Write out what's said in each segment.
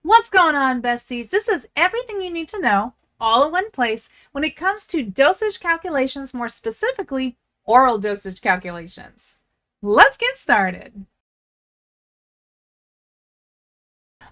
What's going on, besties? This is everything you need to know, all in one place, when it comes to dosage calculations, more specifically, oral dosage calculations. Let's get started.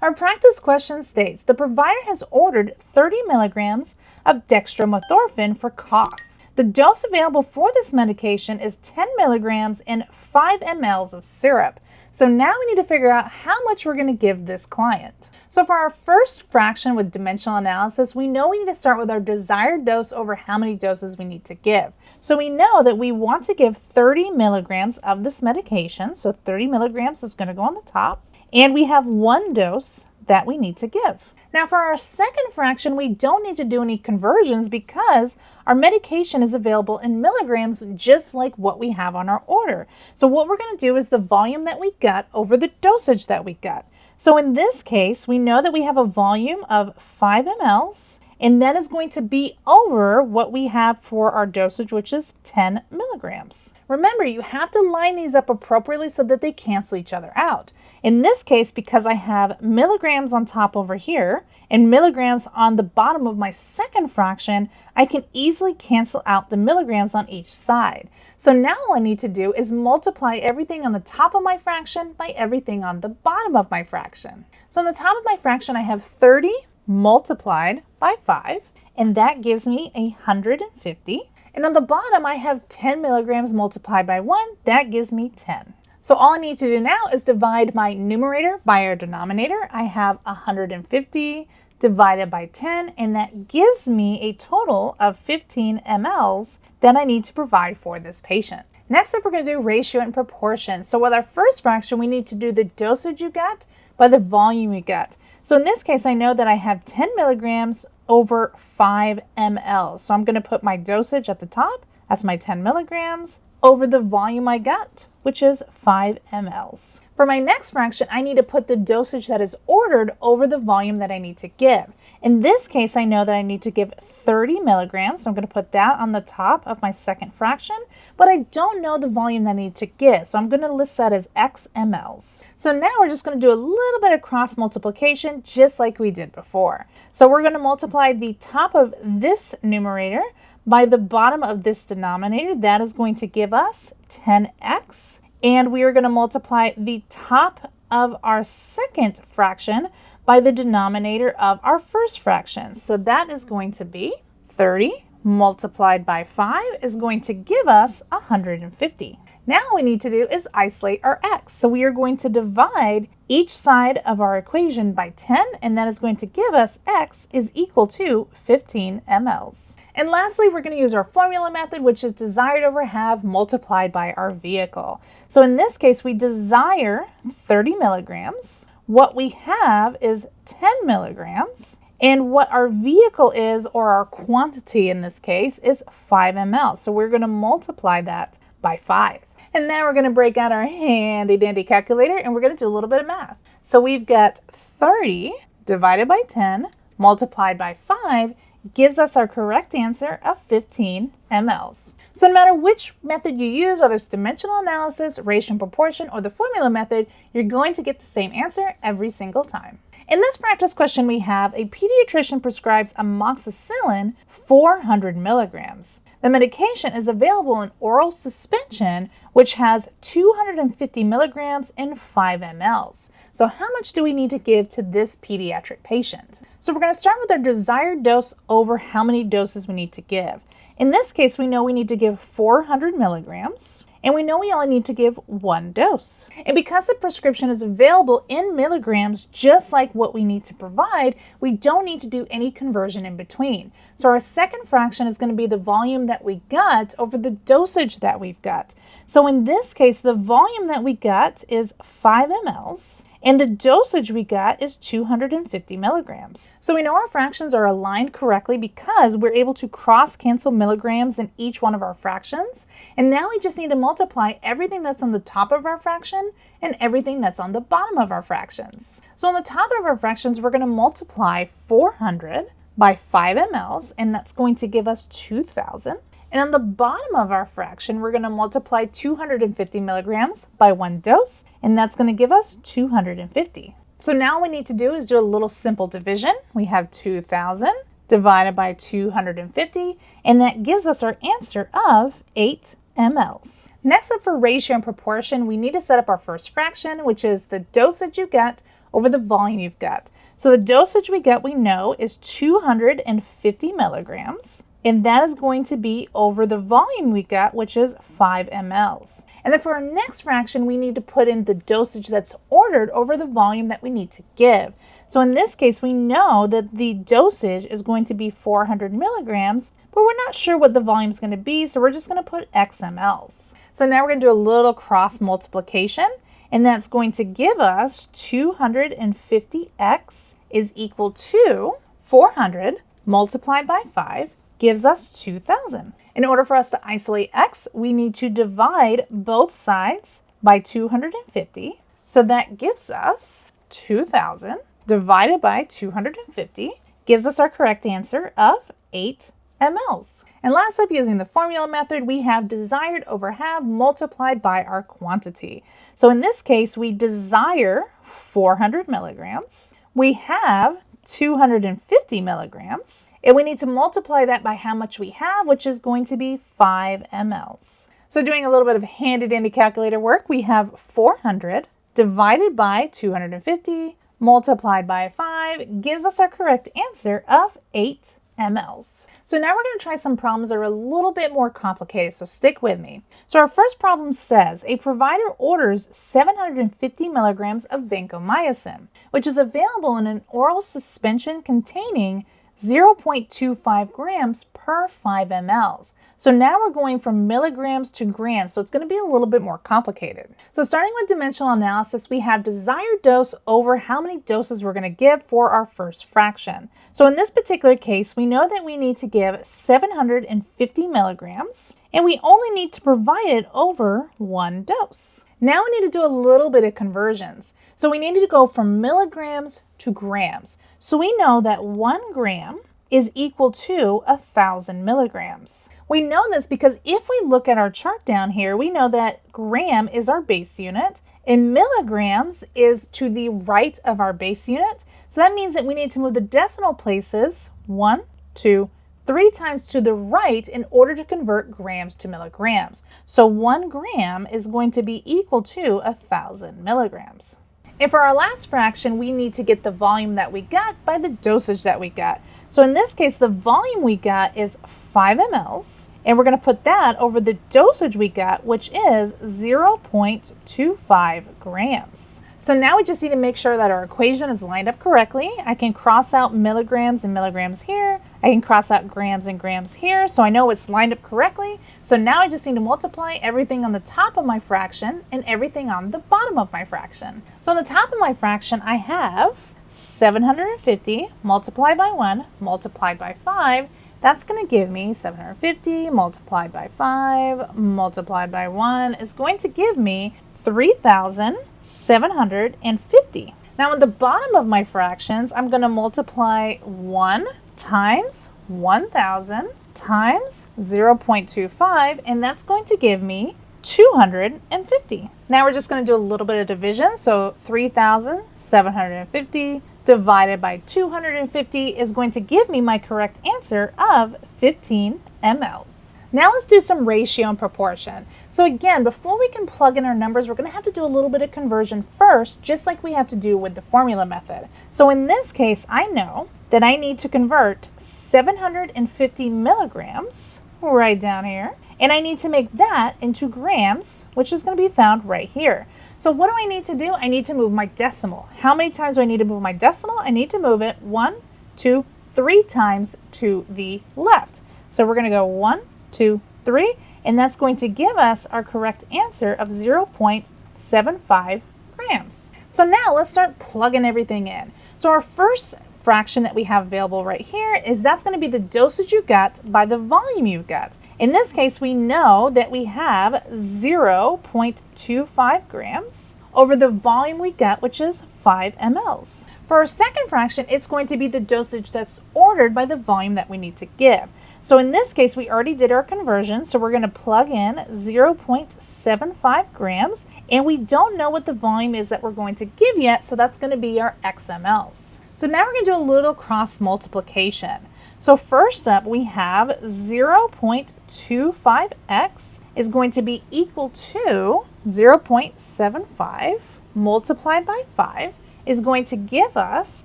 Our practice question states the provider has ordered 30 milligrams of dextromethorphan for cough. The dose available for this medication is 10 milligrams in 5 mLs of syrup. So now we need to figure out how much we're going to give this client. So for our first fraction with dimensional analysis, we know we need to start with our desired dose over how many doses we need to give. So we know that we want to give 30 milligrams of this medication. So 30 milligrams is going to go on the top. And we have one dose that we need to give. Now for our second fraction, we don't need to do any conversions because our medication is available in milligrams just like what we have on our order. So what we're going to do is the volume that we got over the dosage that we got. So in this case, we know that we have a volume of 5 mLs, and that is going to be over what we have for our dosage, which is 10 milligrams. Remember, you have to line these up appropriately so that they cancel each other out. In this case, because I have milligrams on top over here and milligrams on the bottom of my second fraction, I can easily cancel out the milligrams on each side. So now all I need to do is multiply everything on the top of my fraction by everything on the bottom of my fraction. So on the top of my fraction, I have 30 multiplied by 5, and that gives me 150. And on the bottom, I have 10 milligrams multiplied by 1, that gives me 10. So all I need to do now is divide my numerator by our denominator. I have 150 divided by 10, and that gives me a total of 15 mLs that I need to provide for this patient. Next up, we're going to do ratio and proportion. So with our first fraction, we need to do the dosage you got by the volume you got. So in this case, I know that I have 10 milligrams over 5 mL. So I'm going to put my dosage at the top. That's my 10 milligrams over the volume I got, which is 5 mLs. For my next fraction, I need to put the dosage that is ordered over the volume that I need to give. In this case, I know that I need to give 30 milligrams, so I'm going to put that on the top of my second fraction, but I don't know the volume that I need to give, so I'm going to list that as X mLs. So now we're just going to do a little bit of cross multiplication, just like we did before. So we're going to multiply the top of this numerator by the bottom of this denominator. That is going to give us 10x. And we are going to multiply the top of our second fraction by the denominator of our first fraction. So that is going to be 30 multiplied by 5 is going to give us 150. Now all we need to do is isolate our x. So we are going to divide each side of our equation by 10, and that is going to give us x is equal to 15 mLs. And lastly, we're going to use our formula method, which is desired over half multiplied by our vehicle. So in this case, we desire 30 milligrams. What we have is 10 milligrams. And what our vehicle is, or our quantity in this case, is 5 mL. So we're going to multiply that by 5. And now we're going to break out our handy dandy calculator and we're going to do a little bit of math. So we've got 30 divided by 10 multiplied by 5 gives us our correct answer of 15 mLs. So no matter which method you use, whether it's dimensional analysis, ratio and proportion, or the formula method, you're going to get the same answer every single time. In this practice question, we have a pediatrician prescribes amoxicillin 400 milligrams. The medication is available in oral suspension, which has 250 milligrams in 5 mLs. So how much do we need to give to this pediatric patient? So we're going to start with our desired dose over how many doses we need to give. In this case, we know we need to give 400 milligrams. And we know we only need to give one dose. And because the prescription is available in milligrams, just like what we need to provide, we don't need to do any conversion in between. So our second fraction is going to be the volume that we got over the dosage that we've got. So in this case, the volume that we got is 5 mLs. And the dosage we got is 250 milligrams. So we know our fractions are aligned correctly because we're able to cross-cancel milligrams in each one of our fractions. And now we just need to multiply everything that's on the top of our fraction and everything that's on the bottom of our fractions. So on the top of our fractions, we're going to multiply 400 by 5 mLs, and that's going to give us 2,000. And on the bottom of our fraction, we're going to multiply 250 milligrams by one dose, and that's going to give us 250. So now we need to do is do a little simple division. We have 2,000 divided by 250, and that gives us our answer of 8 mLs. Next up for ratio and proportion, we need to set up our first fraction, which is the dosage you get over the volume you've got. So the dosage we get, we know, is 250 milligrams, and that is going to be over the volume we got, which is 5 mLs. And then for our next fraction, we need to put in the dosage that's ordered over the volume that we need to give. So in this case, we know that the dosage is going to be 400 milligrams, but we're not sure what the volume is going to be, so we're just going to put X mLs. So now we're going to do a little cross multiplication, and that's going to give us 250X is equal to 400 multiplied by 5 gives us 2,000. In order for us to isolate X, we need to divide both sides by 250. So that gives us 2,000 divided by 250 gives us our correct answer of 8 mLs. And last up, using the formula method, we have desired over have multiplied by our quantity. So in this case, we desire 400 milligrams. We have 250 milligrams, and we need to multiply that by how much we have, which is going to be 5 mLs. So doing a little bit of handy-dandy calculator work, we have 400 divided by 250 multiplied by 5 gives us our correct answer of 8 mLs. So now we're going to try some problems that are a little bit more complicated, so stick with me. So our first problem says a provider orders 750 milligrams of vancomycin, which is available in an oral suspension containing 0.25 grams per 5 mLs. So now we're going from milligrams to grams, so it's going to be a little bit more complicated. So starting with dimensional analysis, we have desired dose over how many doses we're going to give for our first fraction. So in this particular case, we know that we need to give 750 milligrams, and we only need to provide it over 1 dose. Now we need to do a little bit of conversions. So we need to go from milligrams to grams. So we know that 1 gram is equal to 1,000 milligrams. We know this because if we look at our chart down here, we know that gram is our base unit and milligrams is to the right of our base unit. So that means that we need to move the decimal places 1, 2, 3 times to the right in order to convert grams to milligrams. So 1 gram is going to be equal to 1,000 milligrams. And for our last fraction, we need to get the volume that we got by the dosage that we got. So in this case, the volume we got is 5 mLs, and we're going to put that over the dosage we got, which is 0.25 grams. So now we just need to make sure that our equation is lined up correctly. I can cross out milligrams and milligrams here. I can cross out grams and grams here, so I know it's lined up correctly. So now I just need to multiply everything on the top of my fraction and everything on the bottom of my fraction. So on the top of my fraction, I have 750 multiplied by 1 multiplied by 5. That's going to give me 750 multiplied by 5 multiplied by 1 is going to give me 3,750. Now at the bottom of my fractions, I'm going to multiply 1 times 1,000 times 0.25, and that's going to give me 250. Now we're just going to do a little bit of division. So 3,750 divided by 250 is going to give me my correct answer of 15 mLs. Now let's do some ratio and proportion. So again, before we can plug in our numbers, we're going to have to do a little bit of conversion first, just like we have to do with the formula method. So in this case, I know that I need to convert 750 milligrams right down here, and I need to make that into grams, which is going to be found right here. So what do I need to do? I need to move my decimal. How many times do I need to move my decimal? I need to move it 1, 2, 3 times to the left. So we're going to go 1, 2, 3, and that's going to give us our correct answer of 0.75 grams. So now let's start plugging everything in. So our first fraction that we have available right here is that's going to be the dosage you got by the volume you got. In this case, we know that we have 0.25 grams over the volume we got, which is 5 mLs. For our second fraction, it's going to be the dosage that's ordered by the volume that we need to give. So in this case, we already did our conversion, so we're going to plug in 0.75 grams, and we don't know what the volume is that we're going to give yet, so that's going to be our XMLs. So now we're going to do a little cross multiplication. So first up, we have 0.25x is going to be equal to 0.75 multiplied by 5 is going to give us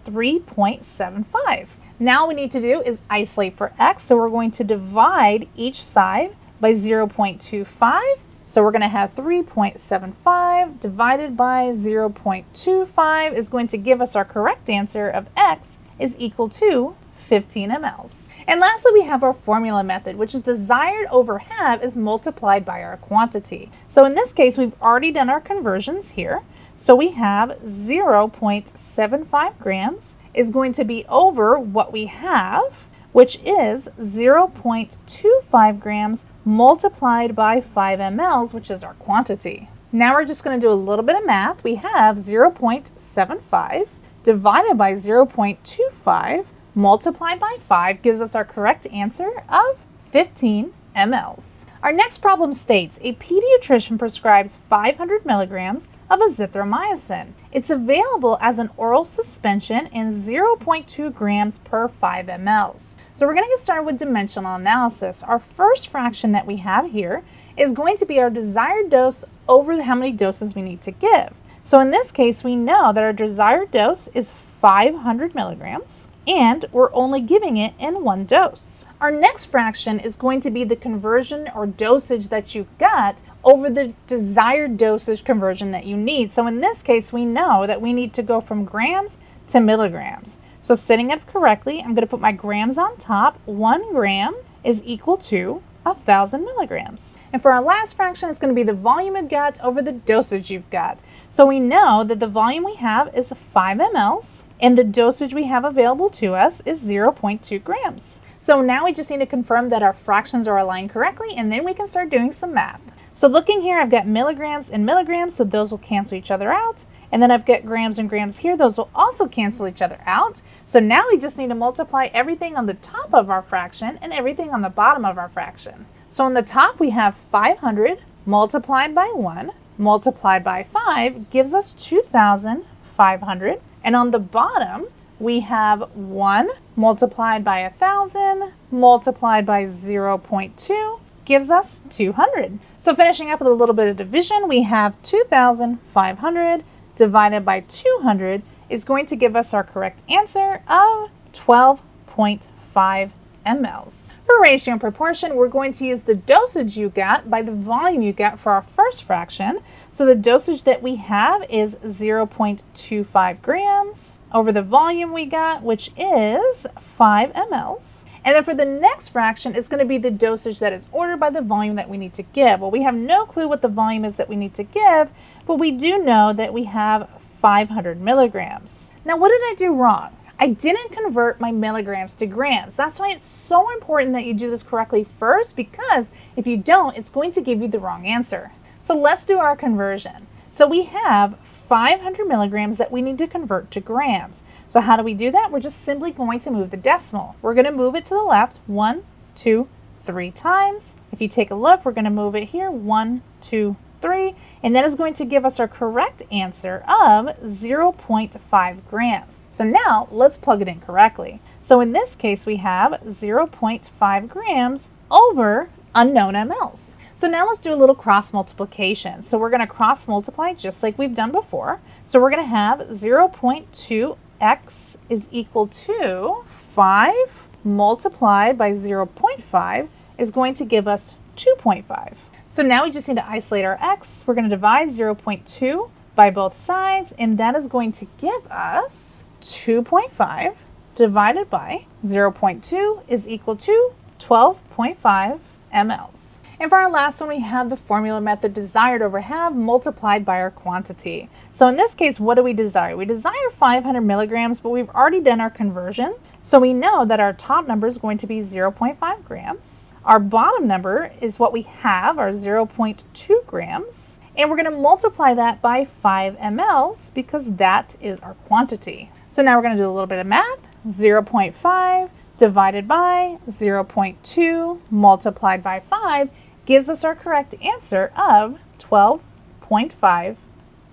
3.75. Now we need to do is isolate for x, so we're going to divide each side by 0.25. So we're going to have 3.75 divided by 0.25 is going to give us our correct answer of x is equal to 15 mLs. And lastly, we have our formula method, which is desired over have is multiplied by our quantity. So in this case, we've already done our conversions here. So we have 0.75 grams is going to be over what we have, which is 0.25 grams multiplied by 5 mLs, which is our quantity. Now we're just going to do a little bit of math. We have 0.75 divided by 0.25 multiplied by 5 gives us our correct answer of 15 mLs. Our next problem states a pediatrician prescribes 500 milligrams of azithromycin. It's available as an oral suspension in 0.2 grams per 5 mLs. So we're going to get started with dimensional analysis. Our first fraction that we have here is going to be our desired dose over how many doses we need to give. So in this case, we know that our desired dose is 500 milligrams, and we're only giving it in one dose. Our next fraction is going to be the conversion or dosage that you got over the desired dosage conversion that you need. So in this case, we know that we need to go from grams to milligrams. So setting it correctly, I'm going to put my grams on top. 1 gram is equal to 1,000 milligrams. And for our last fraction, it's going to be the volume you got over the dosage you've got. So we know that the volume we have is 5 mLs, and the dosage we have available to us is 0.2 grams. So now we just need to confirm that our fractions are aligned correctly, and then we can start doing some math. So looking here, I've got milligrams and milligrams, so those will cancel each other out. And then I've got grams and grams here, those will also cancel each other out. So now we just need to multiply everything on the top of our fraction and everything on the bottom of our fraction. So on the top we have 500 multiplied by 1 multiplied by 5 gives us 2,500. And on the bottom we have 1 multiplied by 1,000 multiplied by 0.2 gives us 200. So finishing up with a little bit of division, we have 2,500 divided by 200 is going to give us our correct answer of 12.5 mLs. For ratio and proportion, we're going to use the dosage you got by the volume you got for our first fraction. So the dosage that we have is 0.25 grams over the volume we got, which is 5 mLs. And then for the next fraction, it's going to be the dosage that is ordered by the volume that we need to give. Well, we have no clue what the volume is that we need to give, but we do know that we have 500 milligrams. Now, what did I do wrong? I didn't convert my milligrams to grams. That's why it's so important that you do this correctly first, because if you don't, it's going to give you the wrong answer. So let's do our conversion. So we have 500 milligrams that we need to convert to grams. So how do we do that? We're just simply going to move the decimal. We're going to move it to the left 1, 2, 3 times. If you take a look, we're going to move it here 1, 2, 3, and that is going to give us our correct answer of 0.5 grams. So now let's plug it in correctly. So in this case, we have 0.5 grams over unknown mLs. So now let's do a little cross multiplication. So we're going to cross multiply just like we've done before. So we're going to have 0.2x is equal to 5 multiplied by 0.5 is going to give us 2.5. So now we just need to isolate our x. We're going to divide 0.2 by both sides, and that is going to give us 2.5 divided by 0.2 is equal to 12.5 mLs. And for our last one, we have the formula method, desired over have multiplied by our quantity. So in this case, what do we desire? We desire 500 milligrams, but we've already done our conversion. So we know that our top number is going to be 0.5 grams. Our bottom number is what we have, our 0.2 grams. And we're going to multiply that by 5 mLs because that is our quantity. So now we're going to do a little bit of math. 0.5 divided by 0.2 multiplied by 5 gives us our correct answer of 12.5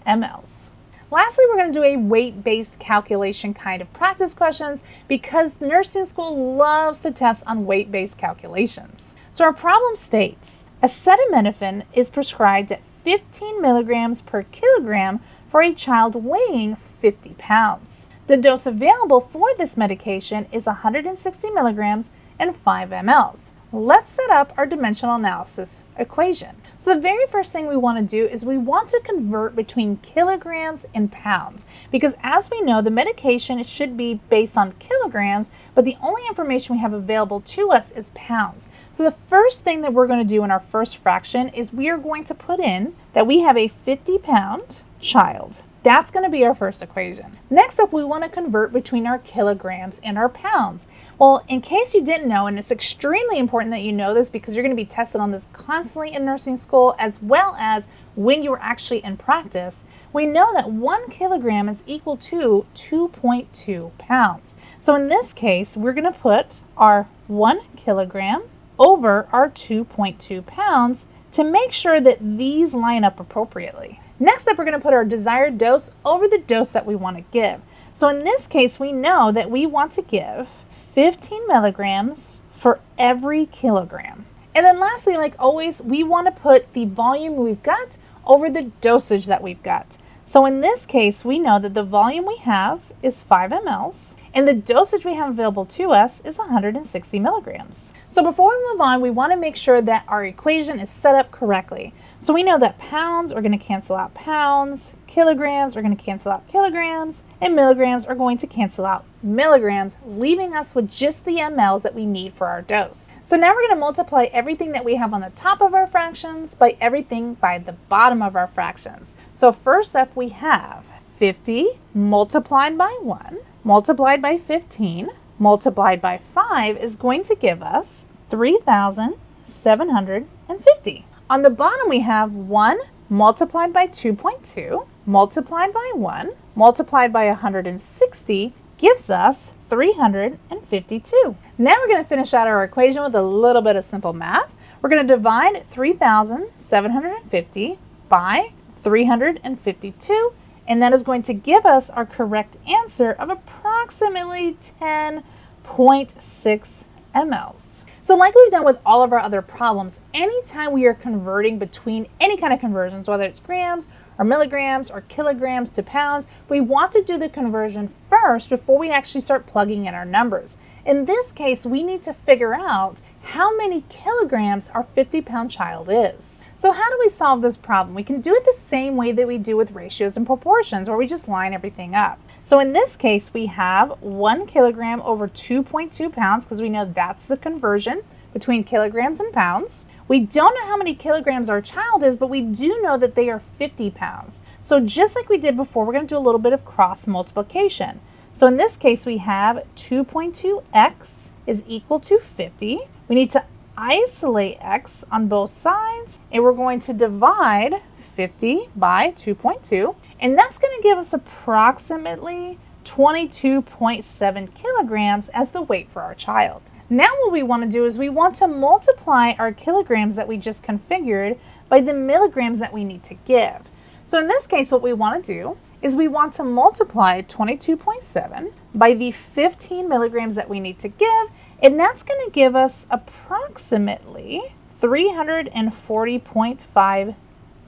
mLs. Lastly, we're going to do a weight-based calculation kind of practice questions because nursing school loves to test on weight-based calculations. So our problem states, acetaminophen is prescribed at 15 milligrams per kilogram for a child weighing 50 pounds. The dose available for this medication is 160 milligrams and 5 mLs. Let's set up our dimensional analysis equation. So the very first thing we want to do is we want to convert between kilograms and pounds, because as we know, the medication should be based on kilograms, but the only information we have available to us is pounds. So the first thing that we're going to do in our first fraction is we are going to put in that we have a 50-pound child. That's going to be our first equation. Next up, we want to convert between our kilograms and our pounds. Well, in case you didn't know, and it's extremely important that you know this because you're going to be tested on this constantly in nursing school as well as when you're actually in practice, we know that 1 kilogram is equal to 2.2 pounds. So in this case, we're going to put our 1 kilogram over our 2.2 pounds to make sure that these line up appropriately. Next up, we're going to put our desired dose over the dose that we want to give. So in this case, we know that we want to give 15 milligrams for every kilogram. And then lastly, like always, we want to put the volume we've got over the dosage that we've got. So in this case, we know that the volume we have is 5 mLs and the dosage we have available to us is 160 milligrams. So before we move on, we want to make sure that our equation is set up correctly. So we know that pounds are going to cancel out pounds, kilograms are going to cancel out kilograms, and milligrams are going to cancel out milligrams, leaving us with just the mLs that we need for our dose. So now we're going to multiply everything that we have on the top of our fractions by everything by the bottom of our fractions. So first up, we have 50 multiplied by 1 multiplied by 15 multiplied by 5 is going to give us 3,750. On the bottom, we have 1 multiplied by 2.2 multiplied by 1 multiplied by 160 gives us 352. Now we're going to finish out our equation with a little bit of simple math. We're going to divide 3,750 by 352, and that is going to give us our correct answer of approximately 10.6 mLs. So like we've done with all of our other problems, anytime we are converting between any kind of conversions, whether it's grams or milligrams or kilograms to pounds, we want to do the conversion first before we actually start plugging in our numbers. In this case, we need to figure out how many kilograms our 50-pound child is. So how do we solve this problem? We can do it the same way that we do with ratios and proportions, where we just line everything up. So in this case, we have 1 kilogram over 2.2 pounds because we know that's the conversion between kilograms and pounds. We don't know how many kilograms our child is, but we do know that they are 50 pounds. So just like we did before, we're going to do a little bit of cross multiplication. So in this case, we have 2.2x is equal to 50. We need to isolate x on both sides, and we're going to divide 50 by 2.2, and that's going to give us approximately 22.7 kilograms as the weight for our child. Now what we want to do is we want to multiply our kilograms that we just configured by the milligrams that we need to give. So in this case, what we want to do is we want to multiply 22.7 by the 15 milligrams that we need to give, and that's going to give us approximately 340.5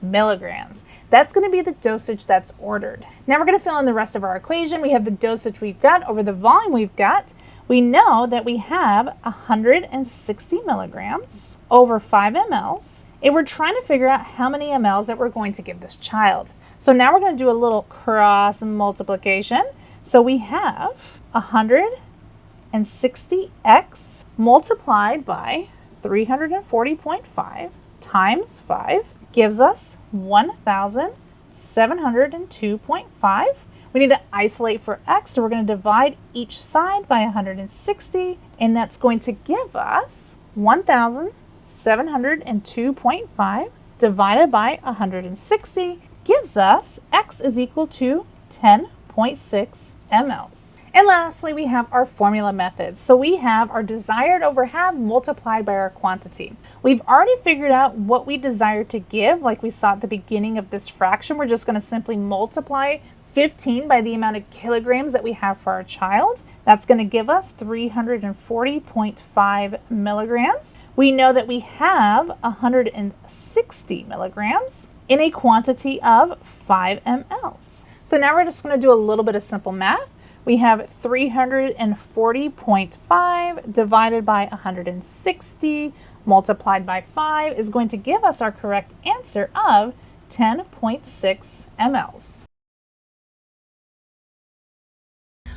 milligrams. That's going to be the dosage that's ordered. Now we're going to fill in the rest of our equation. We have the dosage we've got over the volume we've got. We know that we have 160 milligrams over 5 mLs, and we're trying to figure out how many mLs that we're going to give this child. So now we're going to do a little cross multiplication. So we have 160x multiplied by 340.5 times 5 gives us 1,702.5. We need to isolate for x, so we're going to divide each side by 160, and that's going to give us 1,702.5 divided by 160 gives us x is equal to 10.6 10.6 mLs. And lastly, we have our formula method. So we have our desired over have multiplied by our quantity. We've already figured out what we desire to give, like we saw at the beginning of this fraction. We're just going to simply multiply 15 by the amount of kilograms that we have for our child. That's going to give us 340.5 milligrams. We know that we have 160 milligrams in a quantity of 5 mLs. So now we're just going to do a little bit of simple math. We have 340.5 divided by 160 multiplied by 5 is going to give us our correct answer of 10.6 mLs.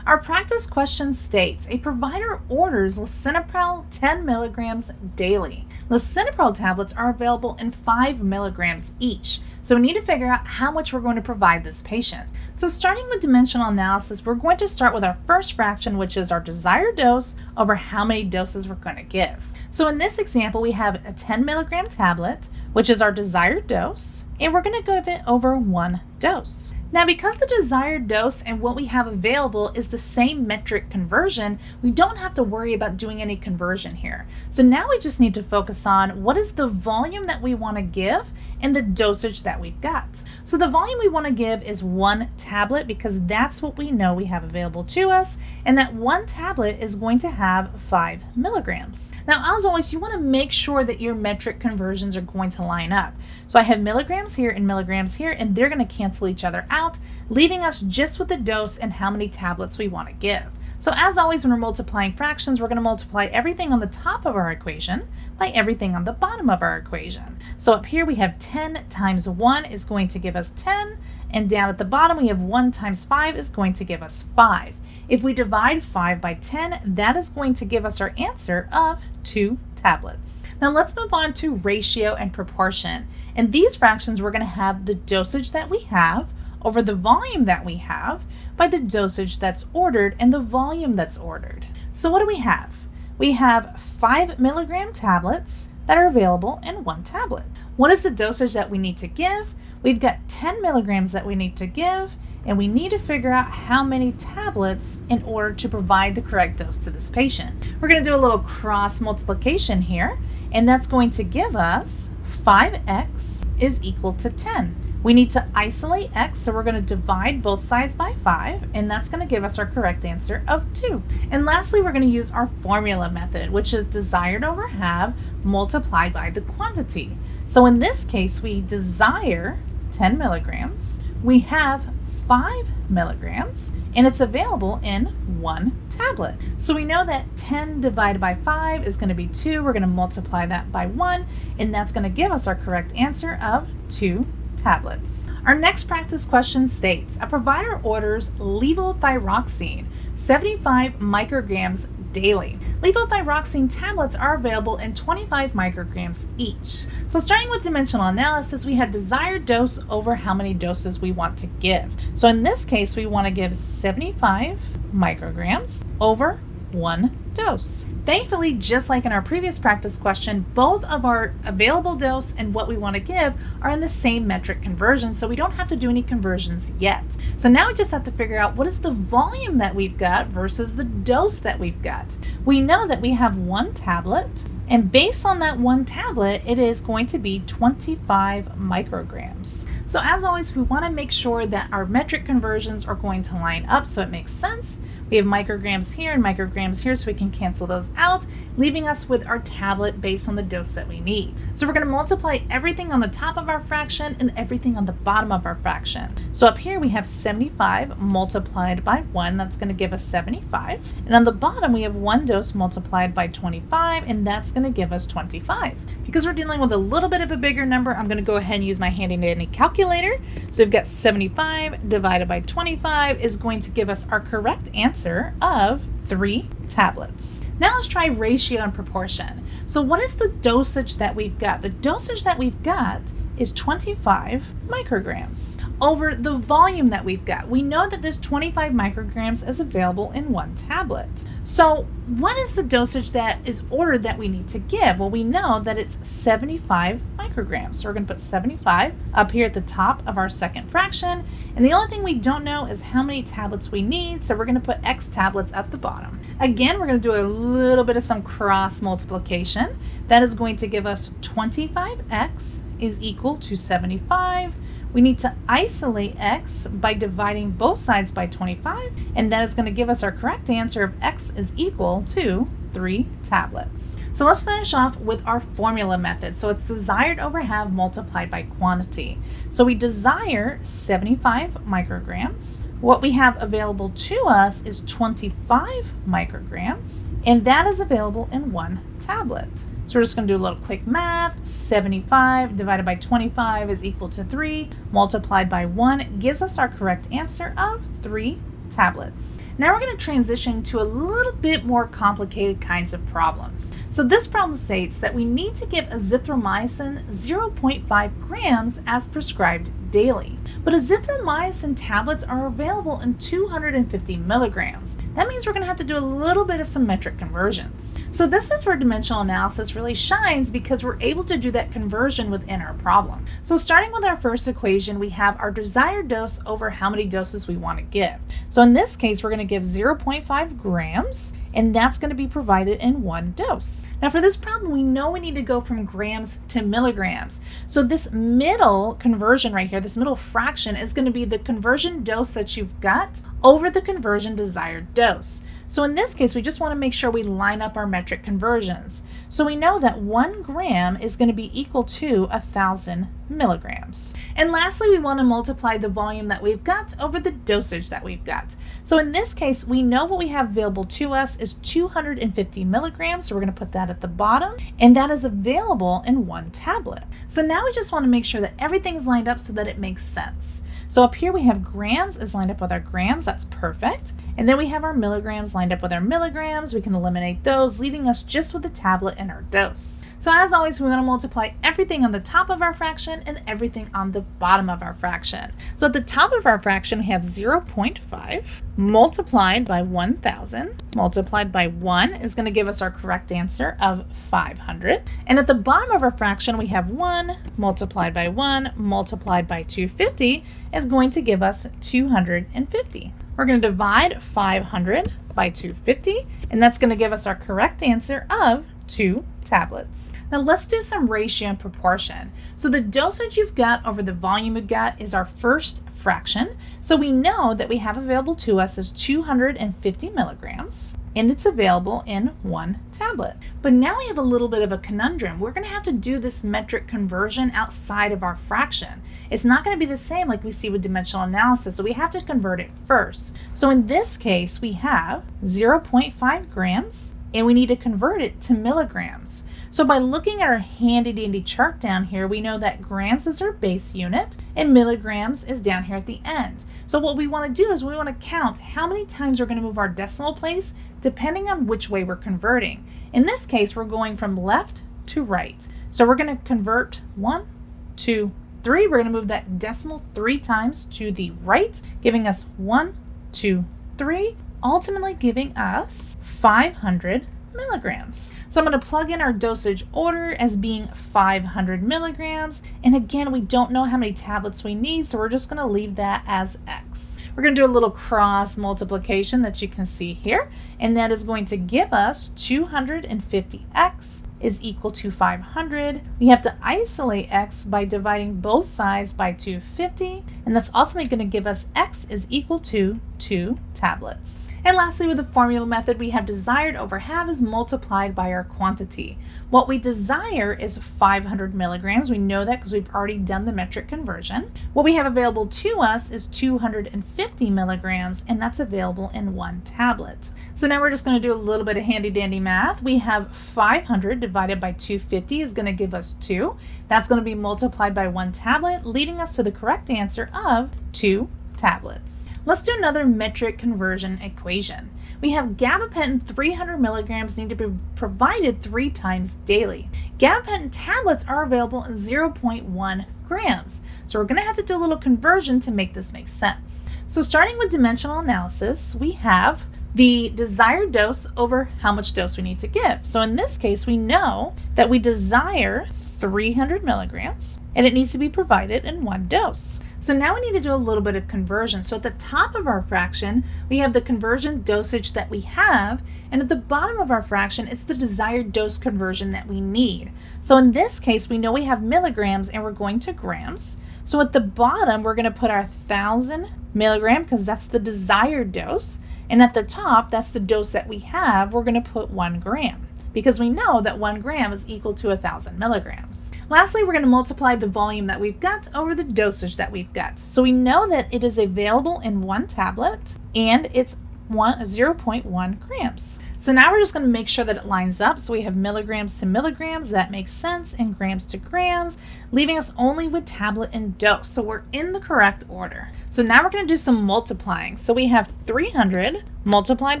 Our practice question states, a provider orders lisinopril 10 milligrams daily. Lisinopril tablets are available in 5 milligrams each. So we need to figure out how much we're going to provide this patient. So starting with dimensional analysis, we're going to start with our first fraction, which is our desired dose over how many doses we're going to give. So in this example, we have a 10 milligram tablet, which is our desired dose, and we're going to give it over 1 dose. Now, because the desired dose and what we have available is the same metric conversion, we don't have to worry about doing any conversion here. So now we just need to focus on what is the volume that we want to give and the dosage that we've got. So the volume we want to give is 1 tablet because that's what we know we have available to us, and that 1 tablet is going to have 5 milligrams. Now, as always, you want to make sure that your metric conversions are going to line up. So I have milligrams here and milligrams here, and they're going to cancel each other out, leaving us just with the dose and how many tablets we want to give. So as always, when we're multiplying fractions, we're going to multiply everything on the top of our equation by everything on the bottom of our equation. So up here we have 10 times 1 is going to give us 10, and down at the bottom we have 1 times 5 is going to give us 5. If we divide 5 by 10, that is going to give us our answer of 2 tablets. Now let's move on to ratio and proportion. In these fractions, we're going to have the dosage that we have over the volume that we have by the dosage that's ordered and the volume that's ordered. So what do we have? We have 5 milligram tablets that are available in 1 tablet. What is the dosage that we need to give? We've got 10 milligrams that we need to give, and we need to figure out how many tablets in order to provide the correct dose to this patient. We're going to do a little cross multiplication here, and that's going to give us 5x is equal to 10. We need to isolate x, so we're going to divide both sides by 5, and that's going to give us our correct answer of 2. And lastly, we're going to use our formula method, which is desired over have multiplied by the quantity. So in this case, we desire 10 milligrams. We have 5 milligrams, and it's available in 1 tablet. So we know that 10 divided by 5 is going to be 2. We're going to multiply that by 1, and that's going to give us our correct answer of 2 tablets. Our next practice question states, a provider orders levothyroxine 75 micrograms daily. Levothyroxine tablets are available in 25 micrograms each. So starting with dimensional analysis, we have desired dose over how many doses we want to give. So in this case, we want to give 75 micrograms over 1 dose. Thankfully, just like in our previous practice question, both of our available dose and what we want to give are in the same metric conversion, so we don't have to do any conversions yet. So now we just have to figure out what is the volume that we've got versus the dose that we've got. We know that we have 1 tablet, and based on that 1 tablet, it is going to be 25 micrograms. So as always, we want to make sure that our metric conversions are going to line up so it makes sense. We have micrograms here and micrograms here, so we can cancel those out, leaving us with our tablet based on the dose that we need. So we're going to multiply everything on the top of our fraction and everything on the bottom of our fraction. So up here we have 75 multiplied by 1, that's going to give us 75. And on the bottom we have 1 dose multiplied by 25, and that's going to give us 25. Because we're dealing with a little bit of a bigger number, I'm going to go ahead and use my handy dandy calculator. So we've got 75 divided by 25 is going to give us our correct answer of 3 tablets. Now let's try ratio and proportion. So what is the dosage that we've got? The dosage that we've got is 25 micrograms over the volume that we've got. We know that this 25 micrograms is available in one tablet. So what is the dosage that is ordered that we need to give? Well, we know that it's 75 micrograms. So we're going to put 75 up here at the top of our second fraction. And the only thing we don't know is how many tablets we need. So we're going to put X tablets at the bottom. Again, we're going to do a little bit of some cross multiplication. That is going to give us 25x is equal to 75. We need to isolate x by dividing both sides by 25, and that is going to give us our correct answer of x is equal to 3 tablets. So let's finish off with our formula method. So it's desired over have multiplied by quantity. So we desire 75 micrograms. What we have available to us is 25 micrograms, and that is available in one tablet. So we're just going to do a little quick math. 75 divided by 25 is equal to 3, multiplied by 1 gives us our correct answer of 3 tablets. Now we're going to transition to a little bit more complicated kinds of problems. So this problem states that we need to give azithromycin 0.5 grams as prescribed daily. But azithromycin tablets are available in 250 milligrams. That means we're going to have to do a little bit of some metric conversions. So this is where dimensional analysis really shines because we're able to do that conversion within our problem. So starting with our first equation, we have our desired dose over how many doses we want to give. So in this case, we're going to give 0.5 grams, and that's going to be provided in one dose. Now for this problem, we know we need to go from grams to milligrams. So this middle conversion right here, this middle fraction is going to be the conversion dose that you've got over the conversion desired dose. So in this case, we just want to make sure we line up our metric conversions. So we know that 1 gram is going to be equal to 1,000 milligrams. And lastly, we want to multiply the volume that we've got over the dosage that we've got. So in this case, we know what we have available to us is 250 milligrams. So we're going to put that at the bottom, and that is available in one tablet. So now we just want to make sure that everything's lined up so that it makes sense. So up here we have grams is lined up with our grams. That's perfect. And then we have our milligrams lined up with our milligrams. We can eliminate those, leaving us just with the tablet and our dose. So as always, we want to multiply everything on the top of our fraction and everything on the bottom of our fraction. So at the top of our fraction, we have 0.5 multiplied by 1,000 multiplied by 1 is going to give us our correct answer of 500. And at the bottom of our fraction, we have 1 multiplied by 1 multiplied by 250 is going to give us 250. We're going to divide 500 by 250, and that's going to give us our correct answer of 2 tablets. Now let's do some ratio and proportion. So the dosage you've got over the volume you've got is our first fraction. So we know that we have available to us is 250 milligrams, and it's available in one tablet. But now we have a little bit of a conundrum. We're going to have to do this metric conversion outside of our fraction. It's not going to be the same like we see with dimensional analysis, so we have to convert it first. So in this case, we have 0.5 grams, and we need to convert it to milligrams. So by looking at our handy dandy chart down here, we know that grams is our base unit and milligrams is down here at the end. So what we want to do is we want to count how many times we're going to move our decimal place depending on which way we're converting. In this case, we're going from left to right. So we're going to convert 1, 2, 3. We're going to move that decimal 3 times to the right, giving us 1, 2, 3, ultimately giving us 500 milligrams. So I'm going to plug in our dosage order as being 500 milligrams. And again, we don't know how many tablets we need, so we're just going to leave that as X. We're going to do a little cross multiplication that you can see here, and that is going to give us 250x is equal to 500. We have to isolate x by dividing both sides by 250, and that's ultimately going to give us x is equal to 2 tablets. And lastly, with the formula method, we have desired over have is multiplied by our quantity. What we desire is 500 milligrams. We know that because we've already done the metric conversion. What we have available to us is 250 milligrams, and that's available in one tablet. So now we're just going to do a little bit of handy dandy math. We have 500 divided by 250 is going to give us 2. That's going to be multiplied by one tablet, leading us to the correct answer of 2 tablets. Let's do another metric conversion equation. We have gabapentin 300 milligrams need to be provided 3 times daily. Gabapentin tablets are available in 0.1 grams. So we're going to have to do a little conversion to make this make sense. So starting with dimensional analysis, we have the desired dose over how much dose we need to give. So in this case, we know that we desire 300 milligrams and it needs to be provided in 1 dose. So now we need to do a little bit of conversion. So at the top of our fraction, we have the conversion dosage that we have, and at the bottom of our fraction, it's the desired dose conversion that we need. So in this case, we know we have milligrams and we're going to grams. So at the bottom, we're going to put our 1,000 milligram because that's the desired dose. And at the top, that's the dose that we have, we're going to put 1 gram because we know that 1 gram is equal to 1,000 milligrams. Lastly, we're going to multiply the volume that we've got over the dosage that we've got. So we know that it is available in 1 tablet and it's 0.1 grams. So now we're just going to make sure that it lines up. So we have milligrams to milligrams, that makes sense, and grams to grams, leaving us only with tablet and dose. So we're in the correct order. So now we're going to do some multiplying. So we have 300 multiplied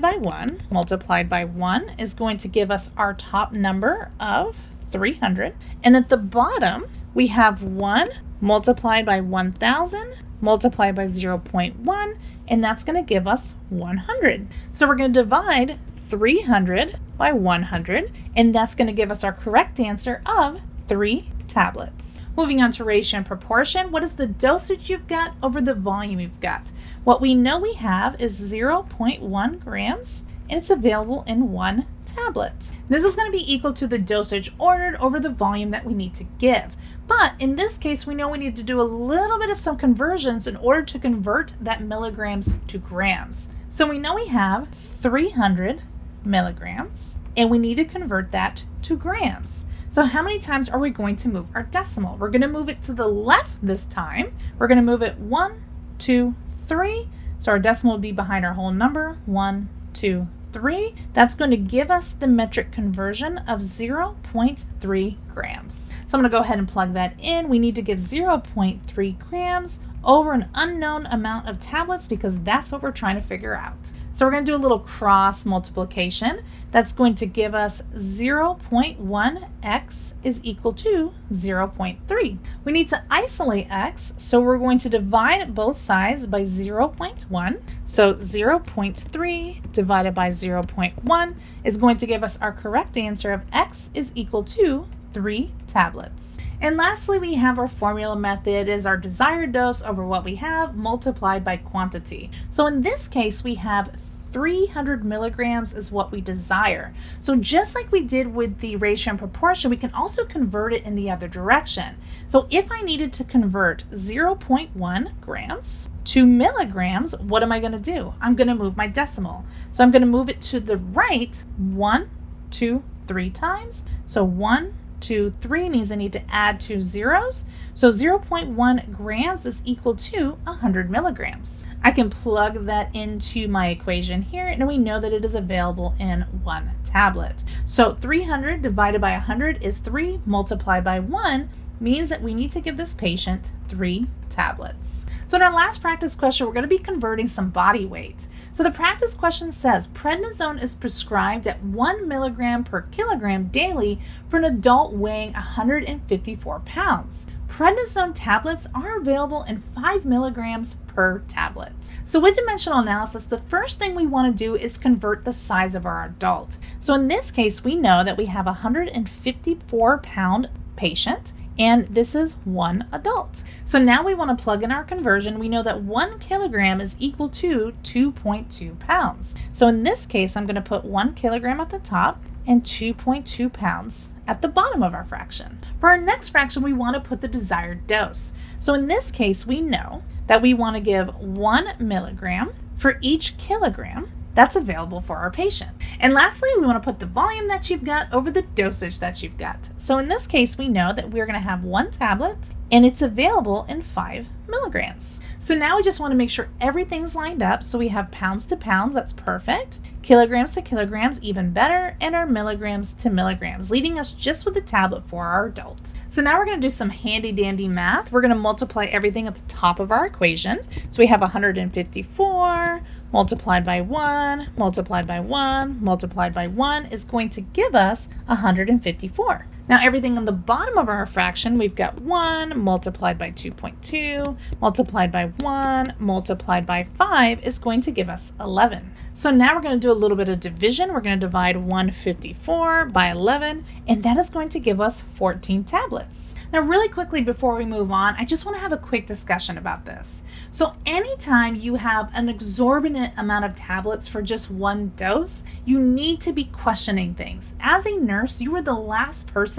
by 1 is going to give us our top number of 300. And at the bottom, we have 1 multiplied by 1,000 multiplied by 0.1, and that's going to give us 100. So we're going to divide 300 by 100, and that's going to give us our correct answer of 3 tablets. Moving on to ratio and proportion, what is the dosage you've got over the volume you've got? What we know we have is 0.1 grams, and it's available in 1 tablet. This is going to be equal to the dosage ordered over the volume that we need to give. But in this case, we know we need to do a little bit of some conversions in order to convert that milligrams to grams. So we know we have 300 milligrams, and we need to convert that to grams. So how many times are we going to move our decimal? We're going to move it to the left this time. We're going to move it 1, 2, 3. So our decimal will be behind our whole number, 1, 2, 3. That's going to give us the metric conversion of 0.3 grams. So I'm going to go ahead and plug that in. We need to give 0.3 grams over an unknown amount of tablets because that's what we're trying to figure out. So we're going to do a little cross multiplication. That's going to give us 0.1x is equal to 0.3. We need to isolate x, so we're going to divide both sides by 0.1. So 0.3 divided by 0.1 is going to give us our correct answer of x is equal to 3 tablets. And lastly, we have our formula method is our desired dose over what we have multiplied by quantity. So in this case, we have 300 milligrams is what we desire. So just like we did with the ratio and proportion, we can also convert it in the other direction. So if I needed to convert 0.1 grams to milligrams, what am I going to do? I'm going to move my decimal. So I'm going to move it to the right 1, 2, 3 times. So 1, 2, 3 means I need to add 2 zeros. So 0.1 grams is equal to 100 milligrams. I can plug that into my equation here, and we know that it is available in 1 tablet. So 300 divided by 100 is 3 multiplied by 1 means that we need to give this patient 3 tablets. So in our last practice question, we're going to be converting some body weight. So the practice question says prednisone is prescribed at 1 milligram per kilogram daily for an adult weighing 154 pounds. Prednisone tablets are available in 5 milligrams per tablet. So with dimensional analysis, the first thing we want to do is convert the size of our adult. So in this case, we know that we have a 154 pound patient, and this is 1 adult. So now we want to plug in our conversion. We know that 1 kilogram is equal to 2.2 pounds. So in this case, I'm going to put 1 kilogram at the top and 2.2 pounds at the bottom of our fraction. For our next fraction, we want to put the desired dose. So in this case, we know that we want to give 1 milligram for each kilogram that's available for our patient. And lastly, we want to put the volume that you've got over the dosage that you've got. So in this case, we know that we're going to have 1 tablet and it's available in 5 milligrams. So now we just want to make sure everything's lined up. So we have pounds to pounds, that's perfect. kilograms to kilograms, even better, and our milligrams to milligrams, leaving us just with a tablet for our adult. So now we're going to do some handy dandy math. We're going to multiply everything at the top of our equation. So we have 154 multiplied by 1, multiplied by 1, multiplied by 1 is going to give us 154. Now everything on the bottom of our fraction, we've got 1 multiplied by 2.2 multiplied by 1 multiplied by 5 is going to give us 11. So now we're going to do a little bit of division. We're going to divide 154 by 11, and that is going to give us 14 tablets. Now really quickly before we move on, I just want to have a quick discussion about this. So anytime you have an exorbitant amount of tablets for just one dose, you need to be questioning things. As a nurse, you are the last person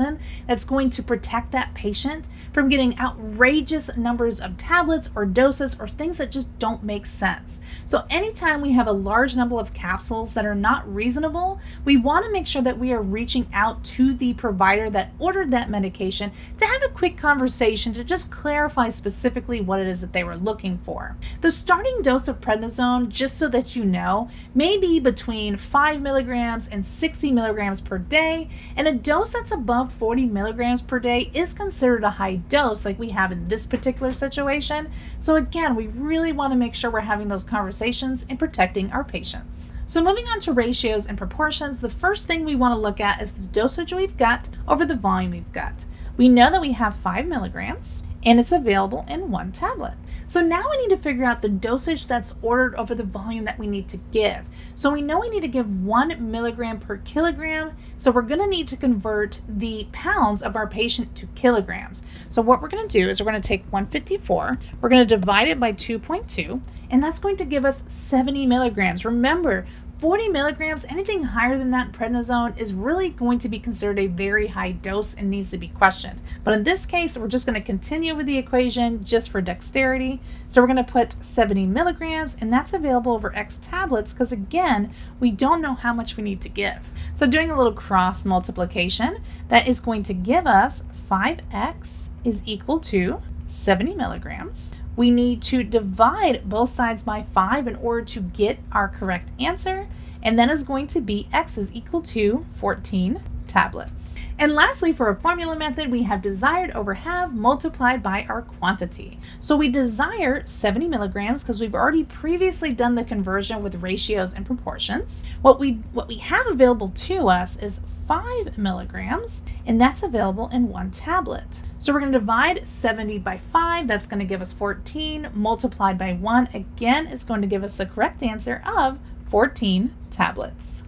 that's going to protect that patient from getting outrageous numbers of tablets or doses or things that just don't make sense. So anytime we have a large number of capsules that are not reasonable, we want to make sure that we are reaching out to the provider that ordered that medication to have a quick conversation to just clarify specifically what it is that they were looking for. The starting dose of prednisone, just so that you know, may be between 5 milligrams and 60 milligrams per day, and a dose that's above 40 milligrams per day is considered a high dose like we have in this particular situation. So again, we really want to make sure we're having those conversations and protecting our patients. So moving on to ratios and proportions, the first thing we want to look at is the dosage we've got over the volume we've got. We know that we have 5 milligrams and it's available in 1 tablet. So now we need to figure out the dosage that's ordered over the volume that we need to give. So we know we need to give 1 milligram per kilogram. So we're going to need to convert the pounds of our patient to kilograms. So what we're going to do is we're going to take 154, we're going to divide it by 2.2, and that's going to give us 70 milligrams. Remember, 40 milligrams, anything higher than that in prednisone is really going to be considered a very high dose and needs to be questioned. But in this case, we're just going to continue with the equation just for dexterity. So we're going to put 70 milligrams, and that's available over X tablets because, again, we don't know how much we need to give. So doing a little cross multiplication, that is going to give us 5X is equal to 70 milligrams. We need to divide both sides by 5 in order to get our correct answer, and that is going to be X is equal to 14 tablets. And lastly, for our formula method, we have desired over have multiplied by our quantity. So we desire 70 milligrams because we've already previously done the conversion with ratios and proportions. What we have available to us is 5 milligrams, and that's available in 1 tablet. So we're going to divide 70 by 5, that's going to give us 14, multiplied by 1, again, is going to give us the correct answer of 14 tablets.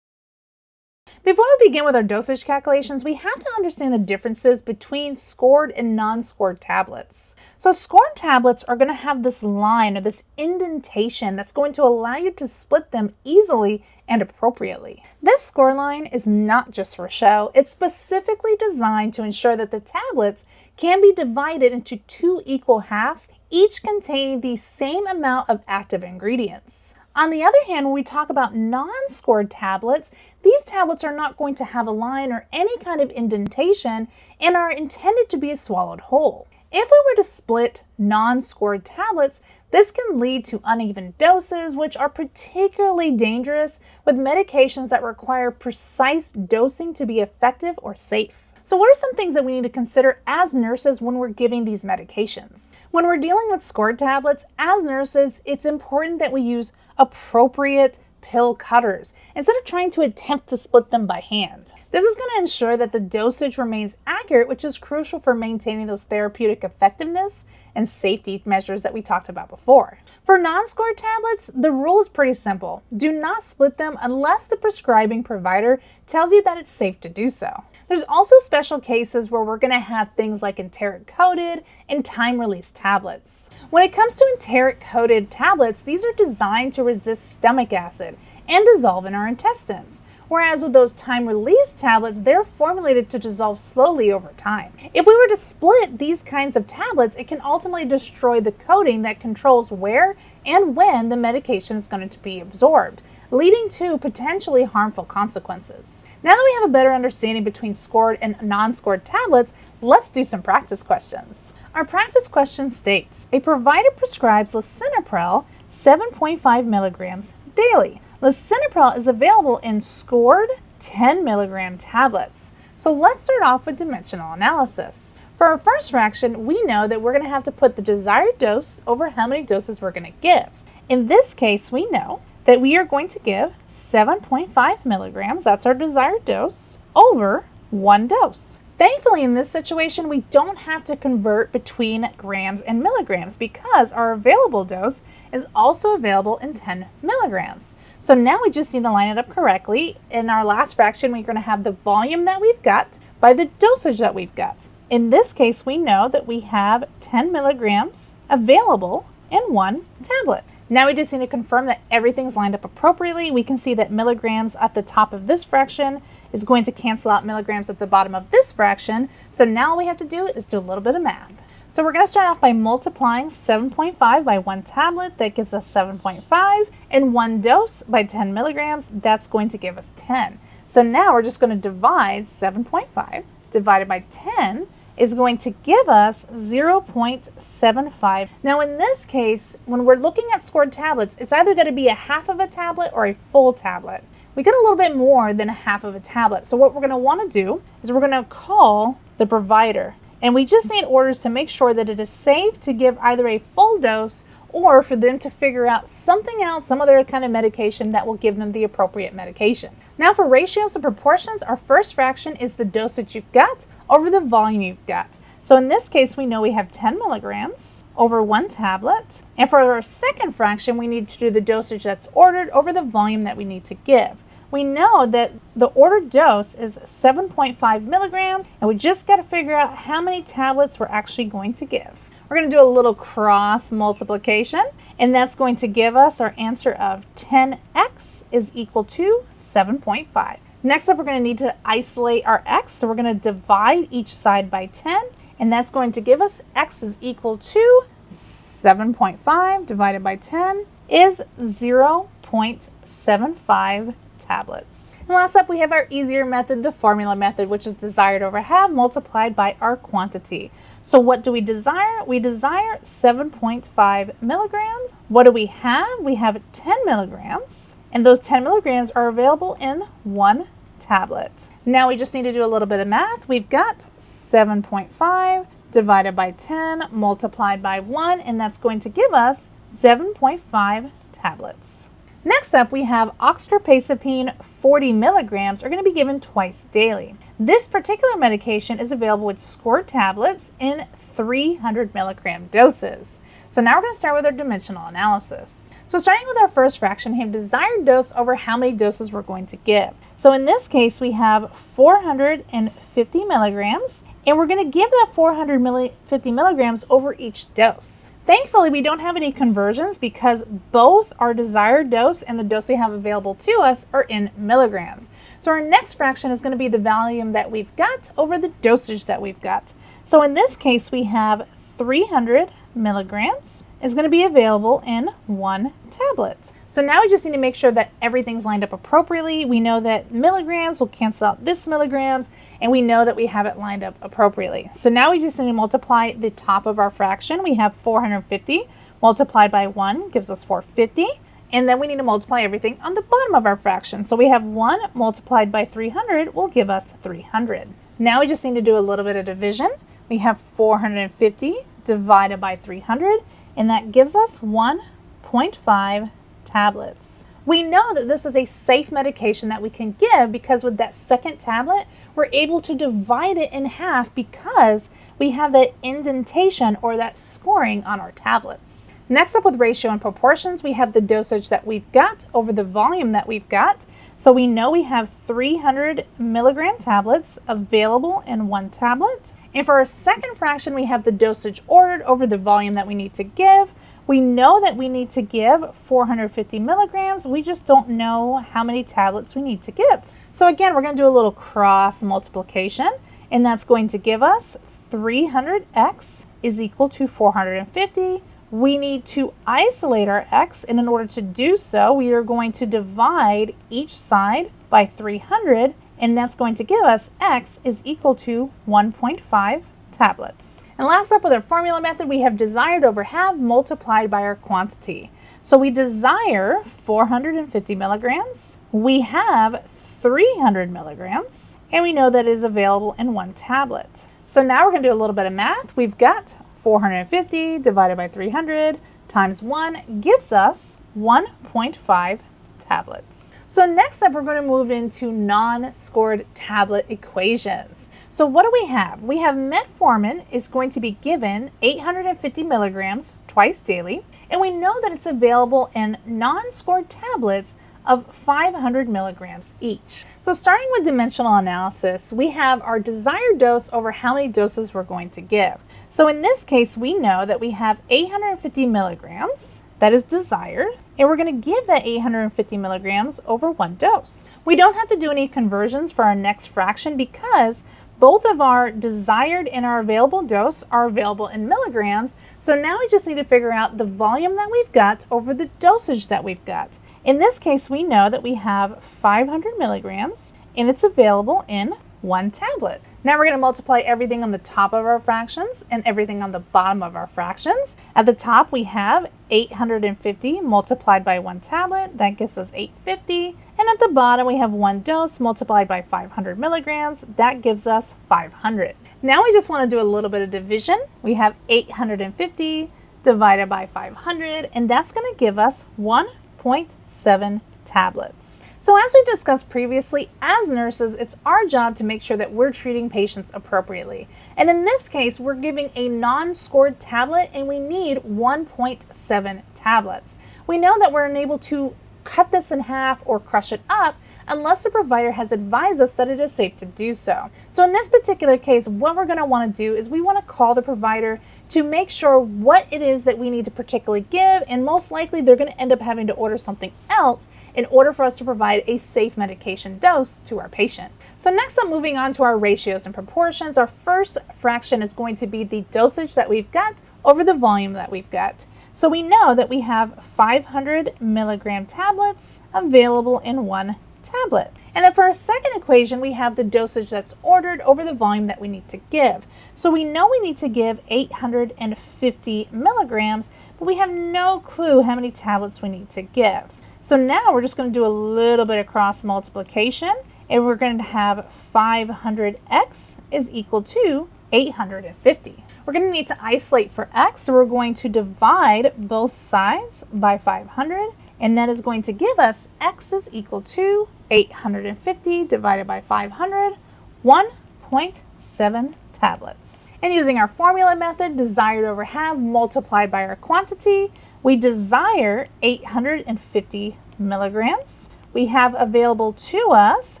Before we begin with our dosage calculations, we have to understand the differences between scored and non-scored tablets. So scored tablets are going to have this line or this indentation that's going to allow you to split them easily and appropriately. This score line is not just for show, it's specifically designed to ensure that the tablets can be divided into 2 equal halves, each containing the same amount of active ingredients. On the other hand, when we talk about non-scored tablets, these tablets are not going to have a line or any kind of indentation and are intended to be swallowed whole. If we were to split non-scored tablets, this can lead to uneven doses, which are particularly dangerous with medications that require precise dosing to be effective or safe. So what are some things that we need to consider as nurses when we're giving these medications? When we're dealing with scored tablets, as nurses, it's important that we use appropriate pill cutters instead of trying to attempt to split them by hand. This is going to ensure that the dosage remains accurate, which is crucial for maintaining those therapeutic effectiveness and safety measures that we talked about before. For non-scored tablets, the rule is pretty simple. Do not split them unless the prescribing provider tells you that it's safe to do so. There's also special cases where we're going to have things like enteric-coated and time-release tablets. When it comes to enteric-coated tablets, these are designed to resist stomach acid and dissolve in our intestines. Whereas with those time-release tablets, they're formulated to dissolve slowly over time. If we were to split these kinds of tablets, it can ultimately destroy the coating that controls where and when the medication is going to be absorbed, leading to potentially harmful consequences. Now that we have a better understanding between scored and non-scored tablets, let's do some practice questions. Our practice question states, a provider prescribes lisinopril 7.5 milligrams daily. Lisinopril is available in scored 10 milligram tablets. So let's start off with dimensional analysis. For our first fraction, we know that we're going to have to put the desired dose over how many doses we're going to give. In this case, we know that we are going to give 7.5 milligrams, that's our desired dose, over 1 dose. Thankfully, in this situation, we don't have to convert between grams and milligrams because our available dose is also available in 10 milligrams. So now we just need to line it up correctly. In our last fraction, we're going to have the volume that we've got by the dosage that we've got. In this case, we know that we have 10 milligrams available in 1 tablet. Now we just need to confirm that everything's lined up appropriately. We can see that milligrams at the top of this fraction is going to cancel out milligrams at the bottom of this fraction. So now all we have to do is do a little bit of math. So we're going to start off by multiplying 7.5 by 1 tablet. That gives us 7.5. And 1 dose by 10 milligrams, that's going to give us 10. So now we're just going to divide 7.5 divided by 10 is going to give us 0.75. Now in this case, when we're looking at scored tablets, it's either going to be a half of a tablet or a full tablet. We get a little bit more than a half of a tablet. So what we're going to want to do is we're going to call the provider. And we just need orders to make sure that it is safe to give either a full dose or for them to figure out something else, some other kind of medication that will give them the appropriate medication. Now for ratios and proportions, our first fraction is the dosage you've got over the volume you've got. So in this case, we know we have 10 milligrams over 1 tablet. And for our second fraction, we need to do the dosage that's ordered over the volume that we need to give. We know that the ordered dose is 7.5 milligrams, and we just got to figure out how many tablets we're actually going to give. We're going to do a little cross multiplication, and that's going to give us our answer of 10x is equal to 7.5. Next up, we're going to need to isolate our x, so we're going to divide each side by 10, and that's going to give us x is equal to 7.5 divided by 10 is 0.75 tablets. And last up, we have our easier method, the formula method, which is desired over half multiplied by our quantity. So what do we desire? We desire 7.5 milligrams. What do we have? We have 10 milligrams, and those 10 milligrams are available in 1 tablet. Now we just need to do a little bit of math. We've got 7.5 divided by 10 multiplied by 1, and that's going to give us 7.5 tablets. Next up, we have oxcarbazepine 40 milligrams are going to be given twice daily. This particular medication is available with scored tablets in 300 milligram doses. So now we're going to start with our dimensional analysis. So starting with our first fraction, we have desired dose over how many doses we're going to give. So in this case, we have 450 milligrams, and we're going to give that 450 milligrams over each dose. Thankfully, we don't have any conversions because both our desired dose and the dose we have available to us are in milligrams. So our next fraction is going to be the volume that we've got over the dosage that we've got. So in this case, we have 300 milligrams is going to be available in 1 tablet. So now we just need to make sure that everything's lined up appropriately. We know that milligrams will cancel out this milligrams, and we know that we have it lined up appropriately. So now we just need to multiply the top of our fraction. We have 450 multiplied by 1 gives us 450. And then we need to multiply everything on the bottom of our fraction. So we have 1 multiplied by 300 will give us 300. Now we just need to do a little bit of division. We have 450 divided by 300, and that gives us 1.5 tablets. We know that this is a safe medication that we can give because with that second tablet, we're able to divide it in half because we have that indentation or that scoring on our tablets. Next up with ratio and proportions, we have the dosage that we've got over the volume that we've got. So we know we have 300 milligram tablets available in 1 tablet. And for our second fraction, we have the dosage ordered over the volume that we need to give. We know that we need to give 450 milligrams. We just don't know how many tablets we need to give. So again, we're going to do a little cross multiplication, and that's going to give us 300x is equal to 450. We need to isolate our x, and in order to do so, we are going to divide each side by 300, and that's going to give us x is equal to 1.5 tablets. And last up with our formula method, we have desired over half multiplied by our quantity. So we desire 450 milligrams. We have 300 milligrams, and we know that it is available in one tablet. So now we're going to do a little bit of math. We've got 450 divided by 300 times 1 gives us 1.5 tablets. So next up, we're going to move into non-scored tablet equations. So what do we have? We have metformin is going to be given 850 milligrams twice daily, and we know that it's available in non-scored tablets of 500 milligrams each. So starting with dimensional analysis, we have our desired dose over how many doses we're going to give. So in this case, we know that we have 850 milligrams that is desired, and we're going to give that 850 milligrams over one dose. We don't have to do any conversions for our next fraction because both of our desired and our available dose are available in milligrams. So now we just need to figure out the volume that we've got over the dosage that we've got. In this case, we know that we have 500 milligrams and it's available in one tablet. Now we're going to multiply everything on the top of our fractions and everything on the bottom of our fractions. At the top, we have 850 multiplied by one tablet. That gives us 850. And at the bottom, we have one dose multiplied by 500 milligrams. That gives us 500. Now we just want to do a little bit of division. We have 850 divided by 500, and that's going to give us 1.7 tablets. So as we discussed previously, as nurses, it's our job to make sure that we're treating patients appropriately. And in this case, we're giving a non-scored tablet and we need 1.7 tablets. We know that we're unable to cut this in half or crush it up unless the provider has advised us that it is safe to do so. So in this particular case, what we're going to want to do is we want to call the provider to make sure what it is that we need to particularly give, and most likely they're going to end up having to order something else in order for us to provide a safe medication dose to our patient. So next up, moving on to our ratios and proportions, our first fraction is going to be the dosage that we've got over the volume that we've got. So we know that we have 500 milligram tablets available in one tablet. And then for our second equation, we have the dosage that's ordered over the volume that we need to give. So we know we need to give 850 milligrams, but we have no clue how many tablets we need to give. So now we're just going to do a little bit of cross multiplication, and we're going to have 500x is equal to 850. We're going to need to isolate for x, so we're going to divide both sides by 500, and that is going to give us x is equal to 850 divided by 500, 1.7 tablets. And using our formula method, desired over half multiplied by our quantity, we desire 850 milligrams. We have available to us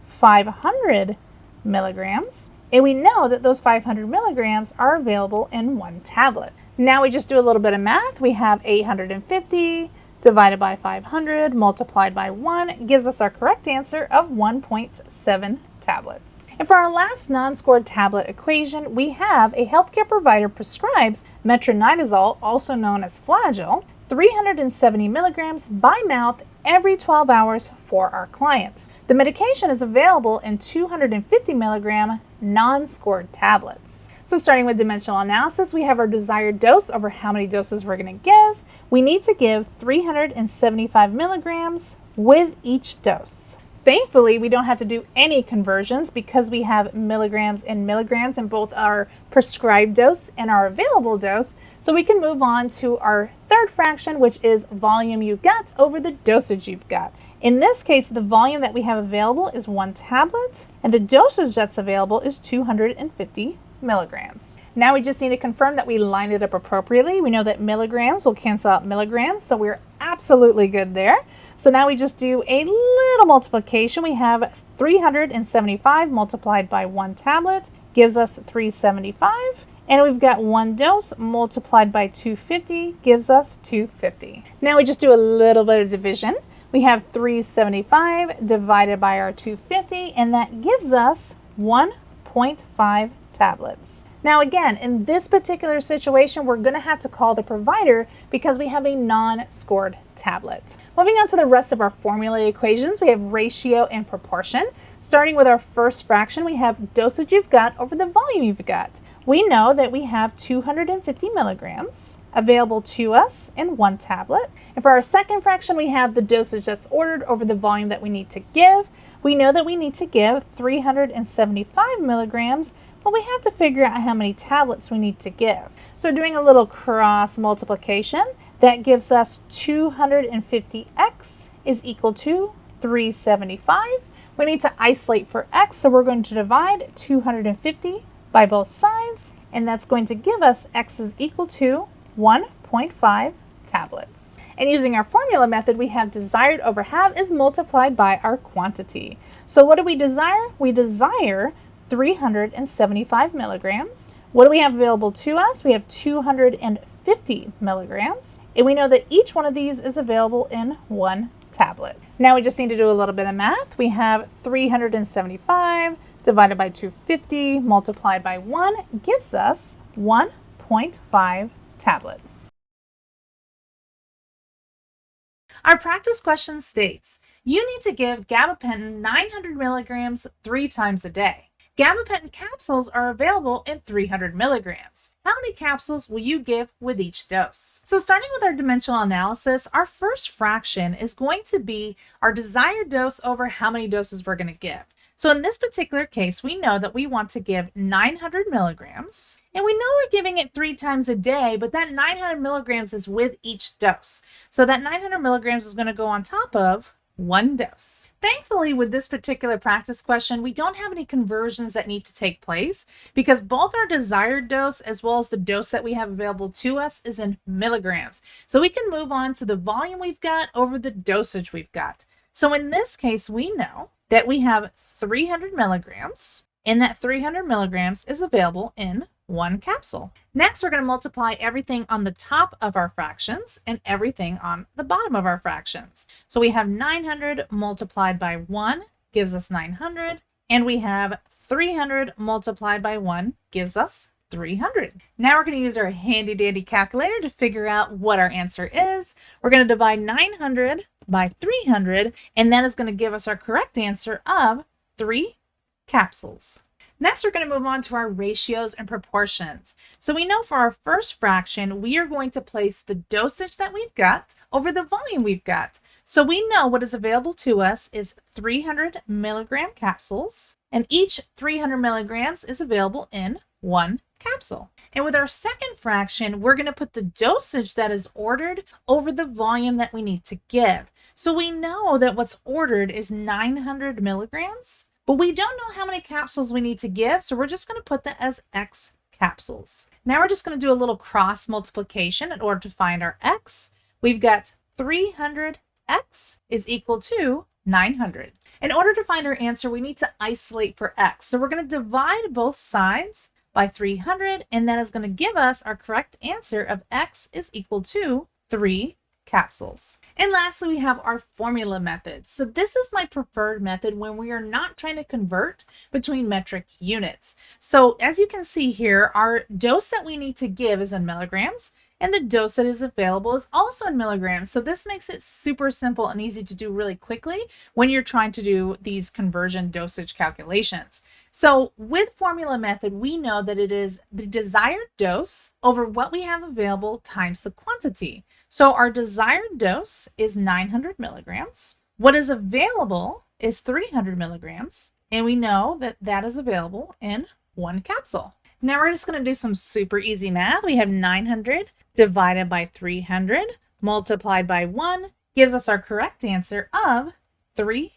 500 milligrams. And we know that those 500 milligrams are available in one tablet. Now we just do a little bit of math. We have 850 divided by 500 multiplied by 1 gives us our correct answer of 1.7 tablets. And for our last non-scored tablet equation, we have a healthcare provider prescribes metronidazole, also known as Flagyl, 370 milligrams by mouth every 12 hours for our clients. The medication is available in 250 milligram non-scored tablets. So starting with dimensional analysis, we have our desired dose over how many doses we're going to give. We need to give 375 milligrams with each dose. Thankfully, we don't have to do any conversions because we have milligrams and milligrams in both our prescribed dose and our available dose. So we can move on to our third fraction, which is volume you got over the dosage you've got. In this case, the volume that we have available is one tablet, and the dosage that's available is 250 milligrams. Now we just need to confirm that we lined it up appropriately. We know that milligrams will cancel out milligrams, so we're absolutely good there. So now we just do a little multiplication. We have 375 multiplied by one tablet gives us 375. And we've got one dose multiplied by 250 gives us 250. Now we just do a little bit of division. We have 375 divided by our 250, and that gives us 1.5 tablets. Now again, in this particular situation, we're going to have to call the provider because we have a non-scored tablet. Moving on to the rest of our formula equations, we have ratio and proportion. Starting with our first fraction, we have dosage you've got over the volume you've got. We know that we have 250 milligrams. available to us in 1 tablet. And for our second fraction, we have the dosage that's ordered over the volume that we need to give. We know that we need to give 375 milligrams, but we have to figure out how many tablets we need to give. So doing a little cross multiplication, that gives us 250x is equal to 375. We need to isolate for x, so we're going to divide 250 by both sides, and that's going to give us x is equal to 1.5 tablets. And using our formula method, we have desired over have is multiplied by our quantity. So what do we desire? We desire 375 milligrams. What do we have available to us? We have 250 milligrams. And we know that each one of these is available in 1 tablet. Now we just need to do a little bit of math. We have 375 divided by 250 multiplied by 1 gives us 1.5 tablets. Our practice question states, you need to give gabapentin 900 milligrams 3 times a day. Gabapentin capsules are available in 300 milligrams. How many capsules will you give with each dose? So starting with our dimensional analysis, our first fraction is going to be our desired dose over how many doses we're going to give. So in this particular case, we know that we want to give 900 milligrams, and we know we're giving it 3 times a day, but that 900 milligrams is with each dose. So that 900 milligrams is going to go on top of 1 dose. Thankfully, with this particular practice question, we don't have any conversions that need to take place because both our desired dose as well as the dose that we have available to us is in milligrams. So we can move on to the volume we've got over the dosage we've got. So in this case, we know that we have 300 milligrams, and that 300 milligrams is available in 1 capsule. Next, we're going to multiply everything on the top of our fractions and everything on the bottom of our fractions. So we have 900 multiplied by 1 gives us 900, and we have 300 multiplied by 1 gives us 300. Now we're going to use our handy dandy calculator to figure out what our answer is. We're going to divide 900 by 300, and that is going to give us our correct answer of 3 capsules. Next, we're going to move on to our ratios and proportions. So we know for our first fraction, we are going to place the dosage that we've got over the volume we've got. So we know what is available to us is 300 milligram capsules, and each 300 milligrams is available in 1 capsule. And with our second fraction, we're going to put the dosage that is ordered over the volume that we need to give. So we know that what's ordered is 900 milligrams, but we don't know how many capsules we need to give, so we're just going to put that as X capsules. Now we're just going to do a little cross multiplication in order to find our X. We've got 300X is equal to 900. In order to find our answer, we need to isolate for X. So we're going to divide both sides by 300, and that is going to give us our correct answer of X is equal to 3 capsules. And lastly, we have our formula method. So this is my preferred method when we are not trying to convert between metric units. So as you can see here, our dose that we need to give is in milligrams, and the dose that is available is also in milligrams. So this makes it super simple and easy to do really quickly when you're trying to do these conversion dosage calculations. So with formula method, we know that it is the desired dose over what we have available times the quantity. So our desired dose is 900 milligrams. What is available is 300 milligrams, and we know that that is available in 1 capsule. Now we're just going to do some super easy math. We have 900 divided by 300 multiplied by 1 gives us our correct answer of 3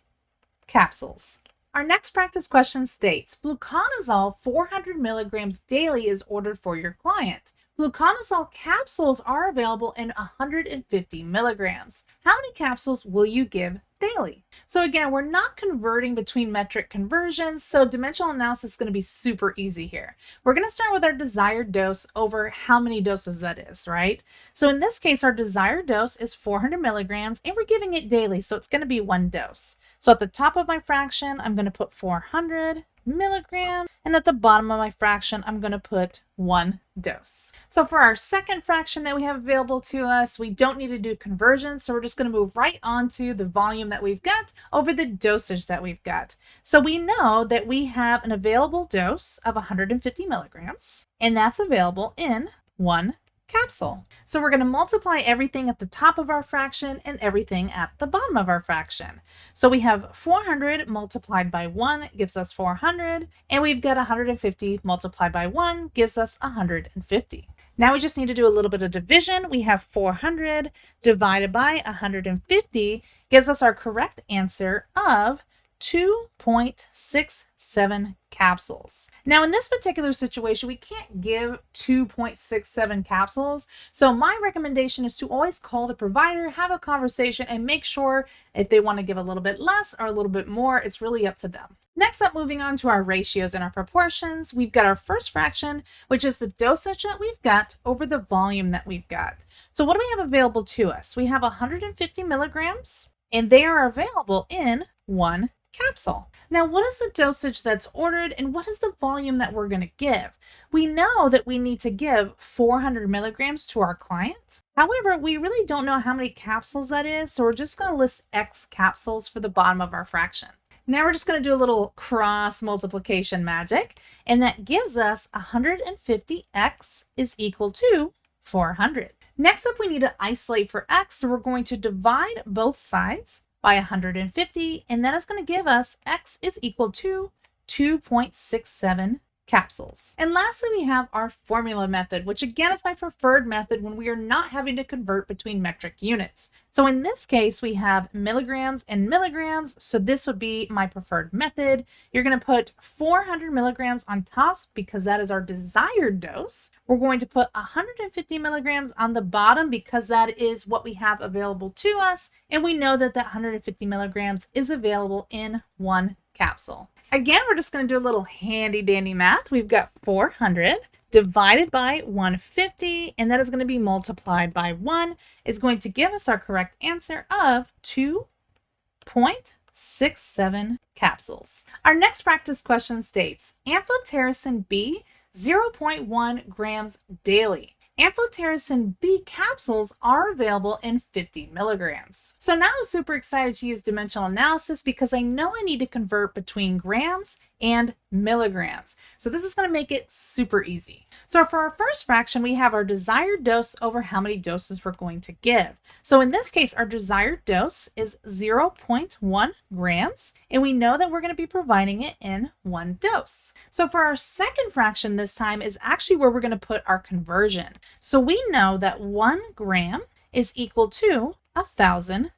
capsules. Our next practice question states, fluconazole 400 milligrams daily is ordered for your client. Fluconazole capsules are available in 150 milligrams. How many capsules will you give daily? So again, we're not converting between metric conversions, so dimensional analysis is going to be super easy here. We're going to start with our desired dose over how many doses that is, right? So in this case, our desired dose is 400 milligrams, and we're giving it daily, so it's going to be 1 dose. So at the top of my fraction, I'm going to put 400 milligrams, and at the bottom of my fraction, I'm going to put 1 dose. So for our second fraction that we have available to us, we don't need to do conversions, so we're just going to move right on to the volume that we've got over the dosage that we've got. So we know that we have an available dose of 150 milligrams, and that's available in 1 capsule. So we're going to multiply everything at the top of our fraction and everything at the bottom of our fraction. So we have 400 multiplied by 1 gives us 400, and we've got 150 multiplied by 1 gives us 150. Now we just need to do a little bit of division. We have 400 divided by 150 gives us our correct answer of 2.67 capsules. Now in this particular situation, we can't give 2.67 capsules. So my recommendation is to always call the provider, have a conversation, and make sure if they want to give a little bit less or a little bit more, it's really up to them. Next up, moving on to our ratios and our proportions, we've got our first fraction, which is the dosage that we've got over the volume that we've got. So what do we have available to us? We have 150 milligrams, and they are available in 1 capsule. Now, what is the dosage that's ordered and what is the volume that we're going to give? We know that we need to give 400 milligrams to our client. However, we really don't know how many capsules that is, so we're just going to list X capsules for the bottom of our fraction. Now we're just going to do a little cross multiplication magic, and that gives us 150x is equal to 400. Next up, we need to isolate for x, so we're going to divide both sides by 150, and that is going to give us x is equal to 2.67 capsules. And lastly, we have our formula method, which again is my preferred method when we are not having to convert between metric units. So in this case, we have milligrams and milligrams, so this would be my preferred method. You're going to put 400 milligrams on top because that is our desired dose. We're going to put 150 milligrams on the bottom because that is what we have available to us, and we know that that 150 milligrams is available in 1 capsule. Again, we're just going to do a little handy dandy math. We've got 400 divided by 150, and that is going to be multiplied by 1, is going to give us our correct answer of 2.67 capsules. Our next practice question states, amphotericin B 0.1 grams daily. Amphotericin B capsules are available in 50 milligrams. So now I'm super excited to use dimensional analysis because I know I need to convert between grams and milligrams. So this is going to make it super easy. So for our first fraction, we have our desired dose over how many doses we're going to give. So in this case, our desired dose is 0.1 grams, and we know that we're going to be providing it in 1 dose. So for our second fraction this time is actually where we're going to put our conversion. So we know that 1 gram is equal to 1,000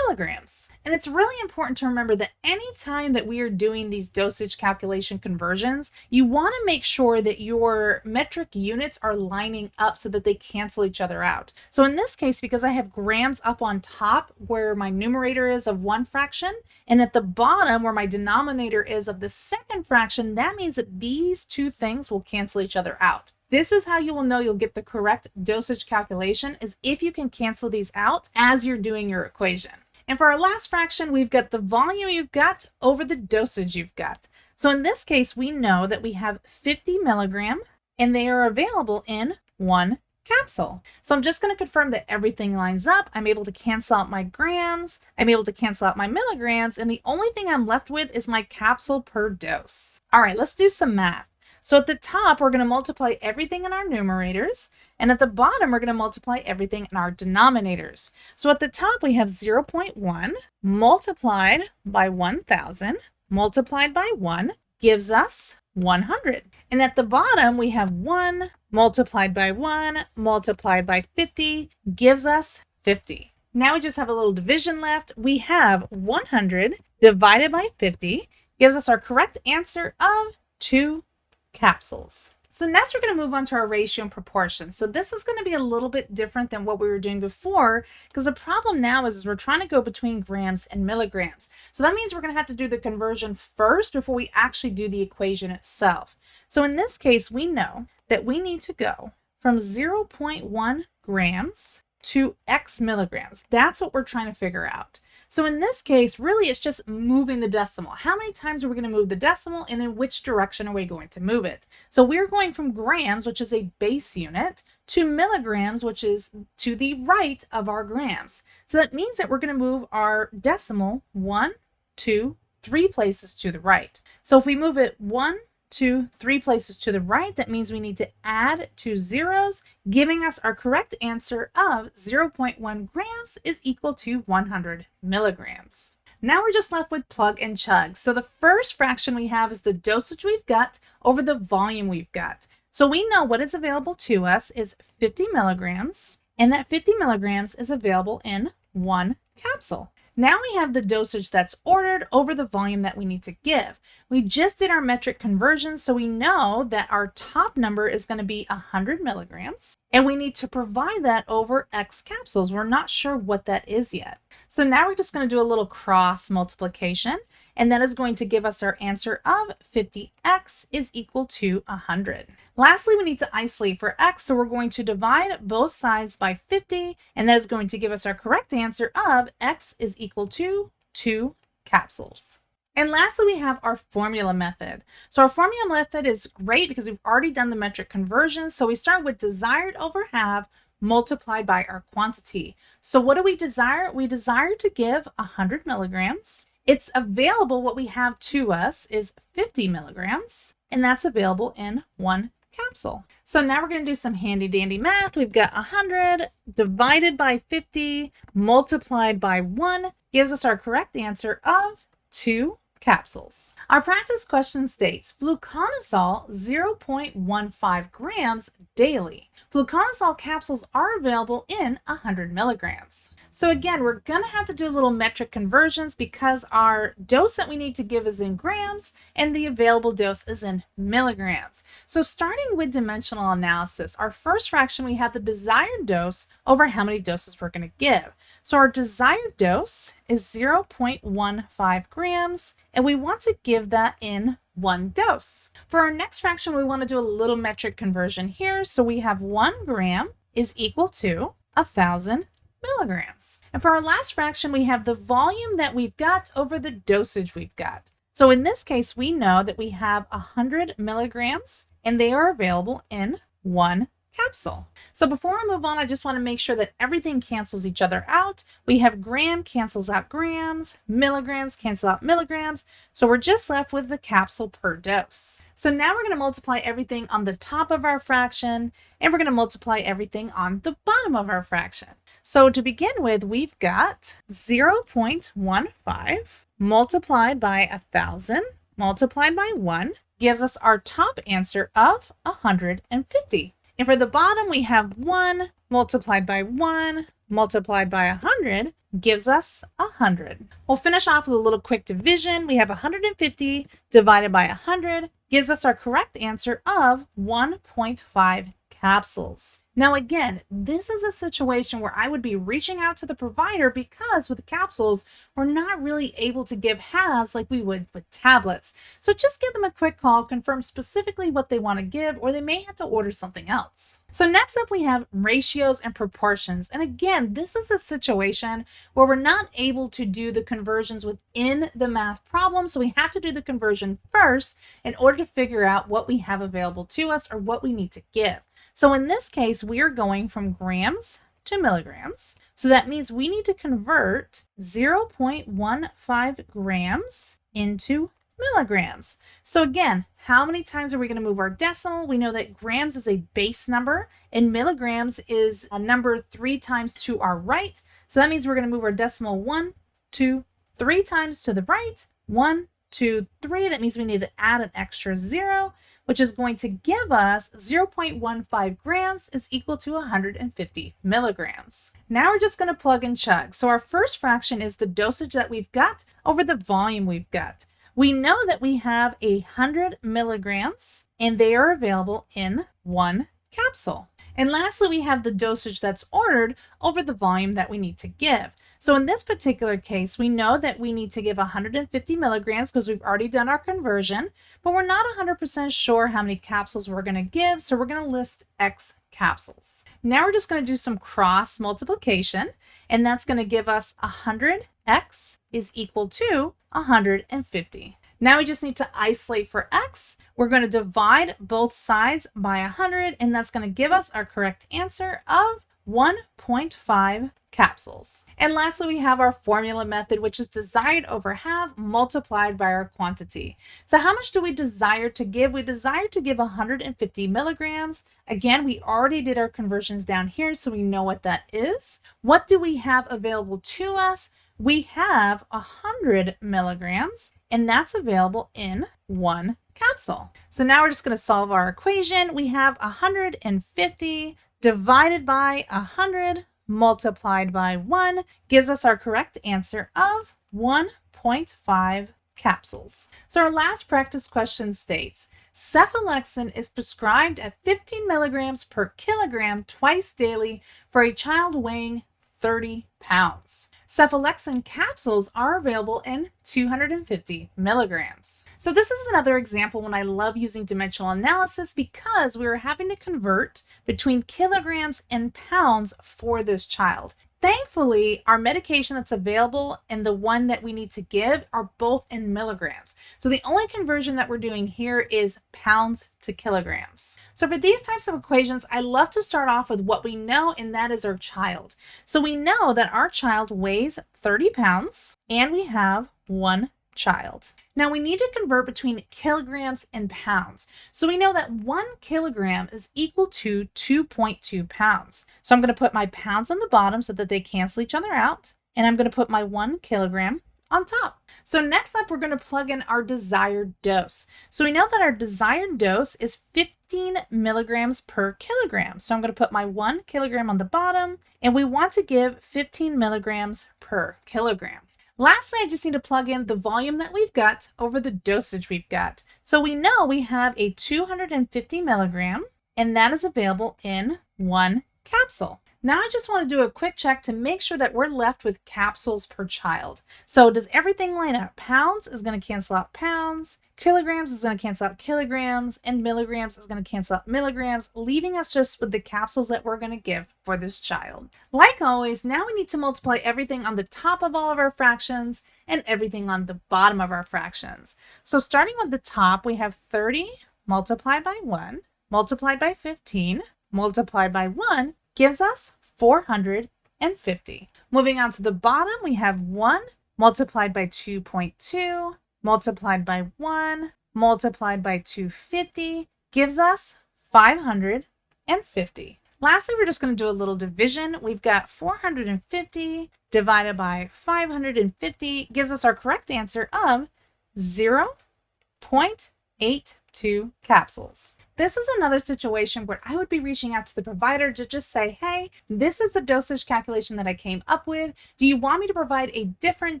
milligrams. And it's really important to remember that anytime that we are doing these dosage calculation conversions, you want to make sure that your metric units are lining up so that they cancel each other out. So in this case, because I have grams up on top where my numerator is of 1 fraction, and at the bottom where my denominator is of the second fraction, that means that these two things will cancel each other out. This is how you will know you'll get the correct dosage calculation, is if you can cancel these out as you're doing your equation. And for our last fraction, we've got the volume you've got over the dosage you've got. So in this case, we know that we have 50 milligram and they are available in 1 capsule. So I'm just going to confirm that everything lines up. I'm able to cancel out my grams. I'm able to cancel out my milligrams. And the only thing I'm left with is my capsule per dose. All right, let's do some math. So at the top, we're going to multiply everything in our numerators, and at the bottom, we're going to multiply everything in our denominators. So at the top, we have 0.1 multiplied by 1,000 multiplied by 1 gives us 100. And at the bottom, we have 1 multiplied by 1 multiplied by 50 gives us 50. Now we just have a little division left. We have 100 divided by 50 gives us our correct answer of 2 capsules. So next we're going to move on to our ratio and proportion. So this is going to be a little bit different than what we were doing before, because the problem now is we're trying to go between grams and milligrams. So that means we're going to have to do the conversion first before we actually do the equation itself. So in this case, we know that we need to go from 0.1 grams to X milligrams. That's what we're trying to figure out. So in this case, really, it's just moving the decimal. How many times are we going to move the decimal, and in which direction are we going to move it? So we're going from grams, which is a base unit, to milligrams, which is to the right of our grams. So that means that we're going to move our decimal 1, 2, 3 places to the right. So if we move it 1, 2, 3 places to the right. That means we need to add 2 zeros, giving us our correct answer of 0.1 grams is equal to 100 milligrams. Now we're just left with plug and chug. So the first fraction we have is the dosage we've got over the volume we've got. So we know what is available to us is 50 milligrams, and that 50 milligrams is available in 1 capsule. Now we have the dosage that's ordered over the volume that we need to give. We just did our metric conversion, so we know that our top number is going to be 100 milligrams, and we need to provide that over X capsules. We're not sure what that is yet. So now we're just going to do a little cross multiplication, and that is going to give us our answer of 50x is equal to 100. Lastly, we need to isolate for x, so we're going to divide both sides by 50, and that is going to give us our correct answer of x is equal to 2 capsules. And lastly, we have our formula method. So our formula method is great because we've already done the metric conversion. So we start with desired over have multiplied by our quantity. So what do we desire? We desire to give 100 milligrams. It's available, what we have to us is 50 milligrams, and that's available in 1 capsule. So now we're going to do some handy dandy math. We've got 100 divided by 50 multiplied by 1 gives us our correct answer of 2 capsules. Our practice question states fluconazole 0.15 grams daily. Fluconazole capsules are available in 100 milligrams. So again, we're going to have to do a little metric conversions because our dose that we need to give is in grams and the available dose is in milligrams. So starting with dimensional analysis, our first fraction, we have the desired dose over how many doses we're going to give. So our desired dose is 0.15 grams, and we want to give that in 1 dose. For our next fraction, we want to do a little metric conversion here. So we have 1 gram is equal to 1,000 milligrams. And for our last fraction, we have the volume that we've got over the dosage we've got. So in this case, we know that we have 100 milligrams and they are available in 1 capsule. So before I move on, I just want to make sure that everything cancels each other out. We have gram cancels out grams, milligrams cancel out milligrams. So we're just left with the capsule per dose. So now we're going to multiply everything on the top of our fraction, and we're going to multiply everything on the bottom of our fraction. So to begin with, we've got 0.15 multiplied by 1,000 multiplied by 1 gives us our top answer of 150. And for the bottom, we have 1 multiplied by 1 multiplied by 100 gives us 100. We'll finish off with a little quick division. We have 150 divided by 100 gives us our correct answer of 1.5 capsules. Now again, this is a situation where I would be reaching out to the provider because with capsules, we're not really able to give halves like we would with tablets. So just give them a quick call, confirm specifically what they want to give, or they may have to order something else. So next up, we have ratios and proportions. And again, this is a situation where we're not able to do the conversions within the math problem. So we have to do the conversion first in order to figure out what we have available to us or what we need to give. So in this case, we are going from grams to milligrams. So that means we need to convert 0.15 grams into milligrams. So again, how many times are we going to move our decimal? We know that grams is a base number and milligrams is a number 3 times to our right. So that means we're going to move our decimal 1, 2, 3 times to the right. 1, 2, 3. That means we need to add an extra 0, which is going to give us 0.15 grams is equal to 150 milligrams. Now we're just going to plug and chug. So our first fraction is the dosage that we've got over the volume we've got. We know that we have 100 milligrams and they are available in 1 capsule. And lastly, we have the dosage that's ordered over the volume that we need to give. So in this particular case, we know that we need to give 150 milligrams because we've already done our conversion, but we're not 100% sure how many capsules we're going to give. So we're going to list X capsules. Now we're just going to do some cross multiplication, and that's going to give us 100x is equal to 150. Now we just need to isolate for x. We're going to divide both sides by 100, and that's going to give us our correct answer of 1.5 capsules. And lastly, we have our formula method, which is desired over half multiplied by our quantity. So how much do we desire to give? We desire to give 150 milligrams. Again, we already did our conversions down here, so we know what that is. What do we have available to us? We have 100 milligrams, and that's available in one capsule. So now we're just going to solve our equation. We have 150 divided by 100 multiplied by 1 gives us our correct answer of 1.5 capsules. So our last practice question states, cephalexin is prescribed at 15 milligrams per kilogram twice daily for a child weighing 30 pounds. Cephalexin capsules are available in 250 milligrams. So this is another example when I love using dimensional analysis because we are having to convert between kilograms and pounds for this child. Thankfully, our medication that's available and the one that we need to give are both in milligrams. So the only conversion that we're doing here is pounds to kilograms. So for these types of equations, I love to start off with what we know, and that is our child. So we know that our child weighs 30 pounds and we have one child. Now we need to convert between kilograms and pounds. So we know that 1 kilogram is equal to 2.2 pounds. So I'm going to put my pounds on the bottom so that they cancel each other out. And I'm going to put my 1 kilogram on top. So next up, we're going to plug in our desired dose. So we know that our desired dose is 15 milligrams per kilogram. So I'm going to put my 1 kilogram on the bottom, and we want to give 15 milligrams per kilogram. Lastly, I just need to plug in the volume that we've got over the dosage we've got. So we know we have a 250 milligram, and that is available in one capsule. Now I just want to do a quick check to make sure that we're left with capsules per child. So does everything line up? Pounds is going to cancel out pounds, kilograms is going to cancel out kilograms, and milligrams is going to cancel out milligrams, leaving us just with the capsules that we're going to give for this child. Like always, now we need to multiply everything on the top of all of our fractions and everything on the bottom of our fractions. So starting with the top, we have 30 multiplied by 1 multiplied by 15 multiplied by 1 gives us 450. Moving on to the bottom, we have 1 multiplied by 2.2 multiplied by 1 multiplied by 250 gives us 550. Lastly, we're just going to do a little division. We've got 450 divided by 550 gives us our correct answer of 0.82 capsules. This is another situation where I would be reaching out to the provider to just say, hey, this is the dosage calculation that I came up with. Do you want me to provide a different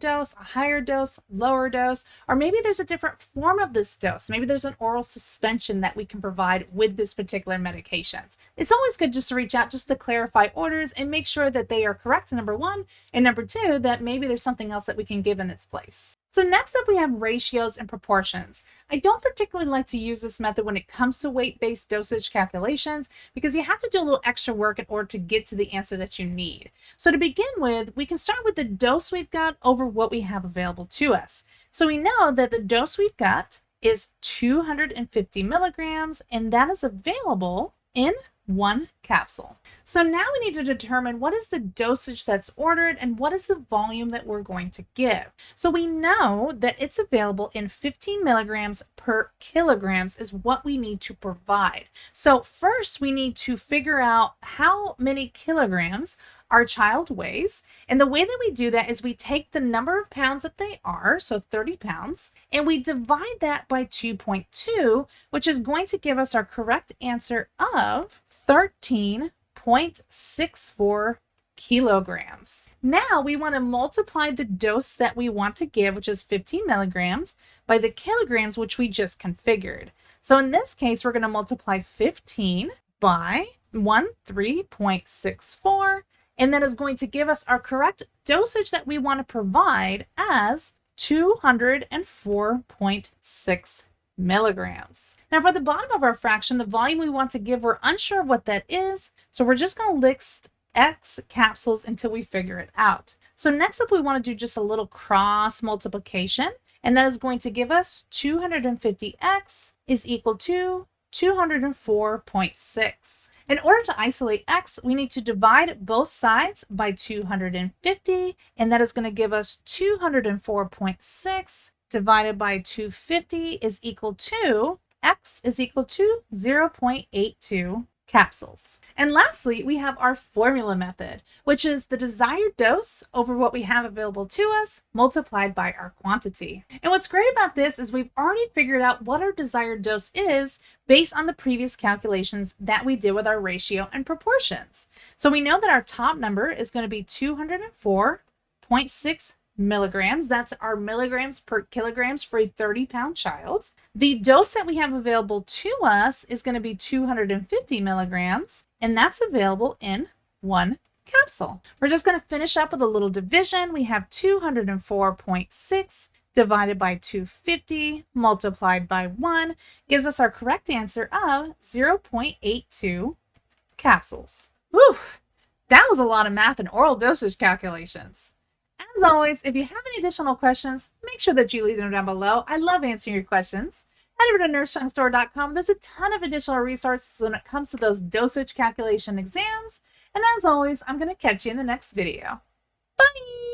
dose, a higher dose, lower dose, or maybe there's a different form of this dose? Maybe there's an oral suspension that we can provide with this particular medications. It's always good just to reach out just to clarify orders and make sure that they are correct, number one, and number two, that maybe there's something else that we can give in its place. So next up, we have ratios and proportions. I don't particularly like to use this method when it comes to weight-based dosage calculations because you have to do a little extra work in order to get to the answer that you need. So to begin with, we can start with the dose we've got over what we have available to us. So we know that the dose we've got is 250 milligrams, and that is available in one capsule. So now we need to determine what is the dosage that's ordered and what is the volume that we're going to give. So we know that it's available in 15 milligrams per kilograms is what we need to provide. So first we need to figure out how many kilograms our child weighs. And the way that we do that is we take the number of pounds that they are, so 30 pounds, and we divide that by 2.2, which is going to give us our correct answer of 13.64 kilograms. Now we want to multiply the dose that we want to give, which is 15 milligrams, by the kilograms, which we just configured. So in this case, we're going to multiply 15 by 13.64, and that is going to give us our correct dosage that we want to provide as 204.6 milligrams. Now for the bottom of our fraction, the volume we want to give, we're unsure of what that is, so we're just going to list X capsules until we figure it out. So next up, we want to do just a little cross multiplication, and that is going to give us 250X is equal to 204.6. In order to isolate x, we need to divide both sides by 250, and that is going to give us 204.6 divided by 250 is equal to, x is equal to 0.82 capsules. And lastly, we have our formula method, which is the desired dose over what we have available to us multiplied by our quantity. And what's great about this is we've already figured out what our desired dose is based on the previous calculations that we did with our ratio and proportions. So we know that our top number is going to be 204.6 milligrams. That's our milligrams per kilograms for a 30-pound child. The dose that we have available to us is going to be 250 milligrams, and that's available in 1 capsule. We're just going to finish up with a little division. We have 204.6 divided by 250 multiplied by 1 gives us our correct answer of 0.82 capsules. Whew, that was a lot of math and oral dosage calculations. As always, if you have any additional questions, make sure that you leave them down below. I love answering your questions. Head over to nursecheungstore.com. There's a ton of additional resources when it comes to those dosage calculation exams. And as always, I'm going to catch you in the next video. Bye!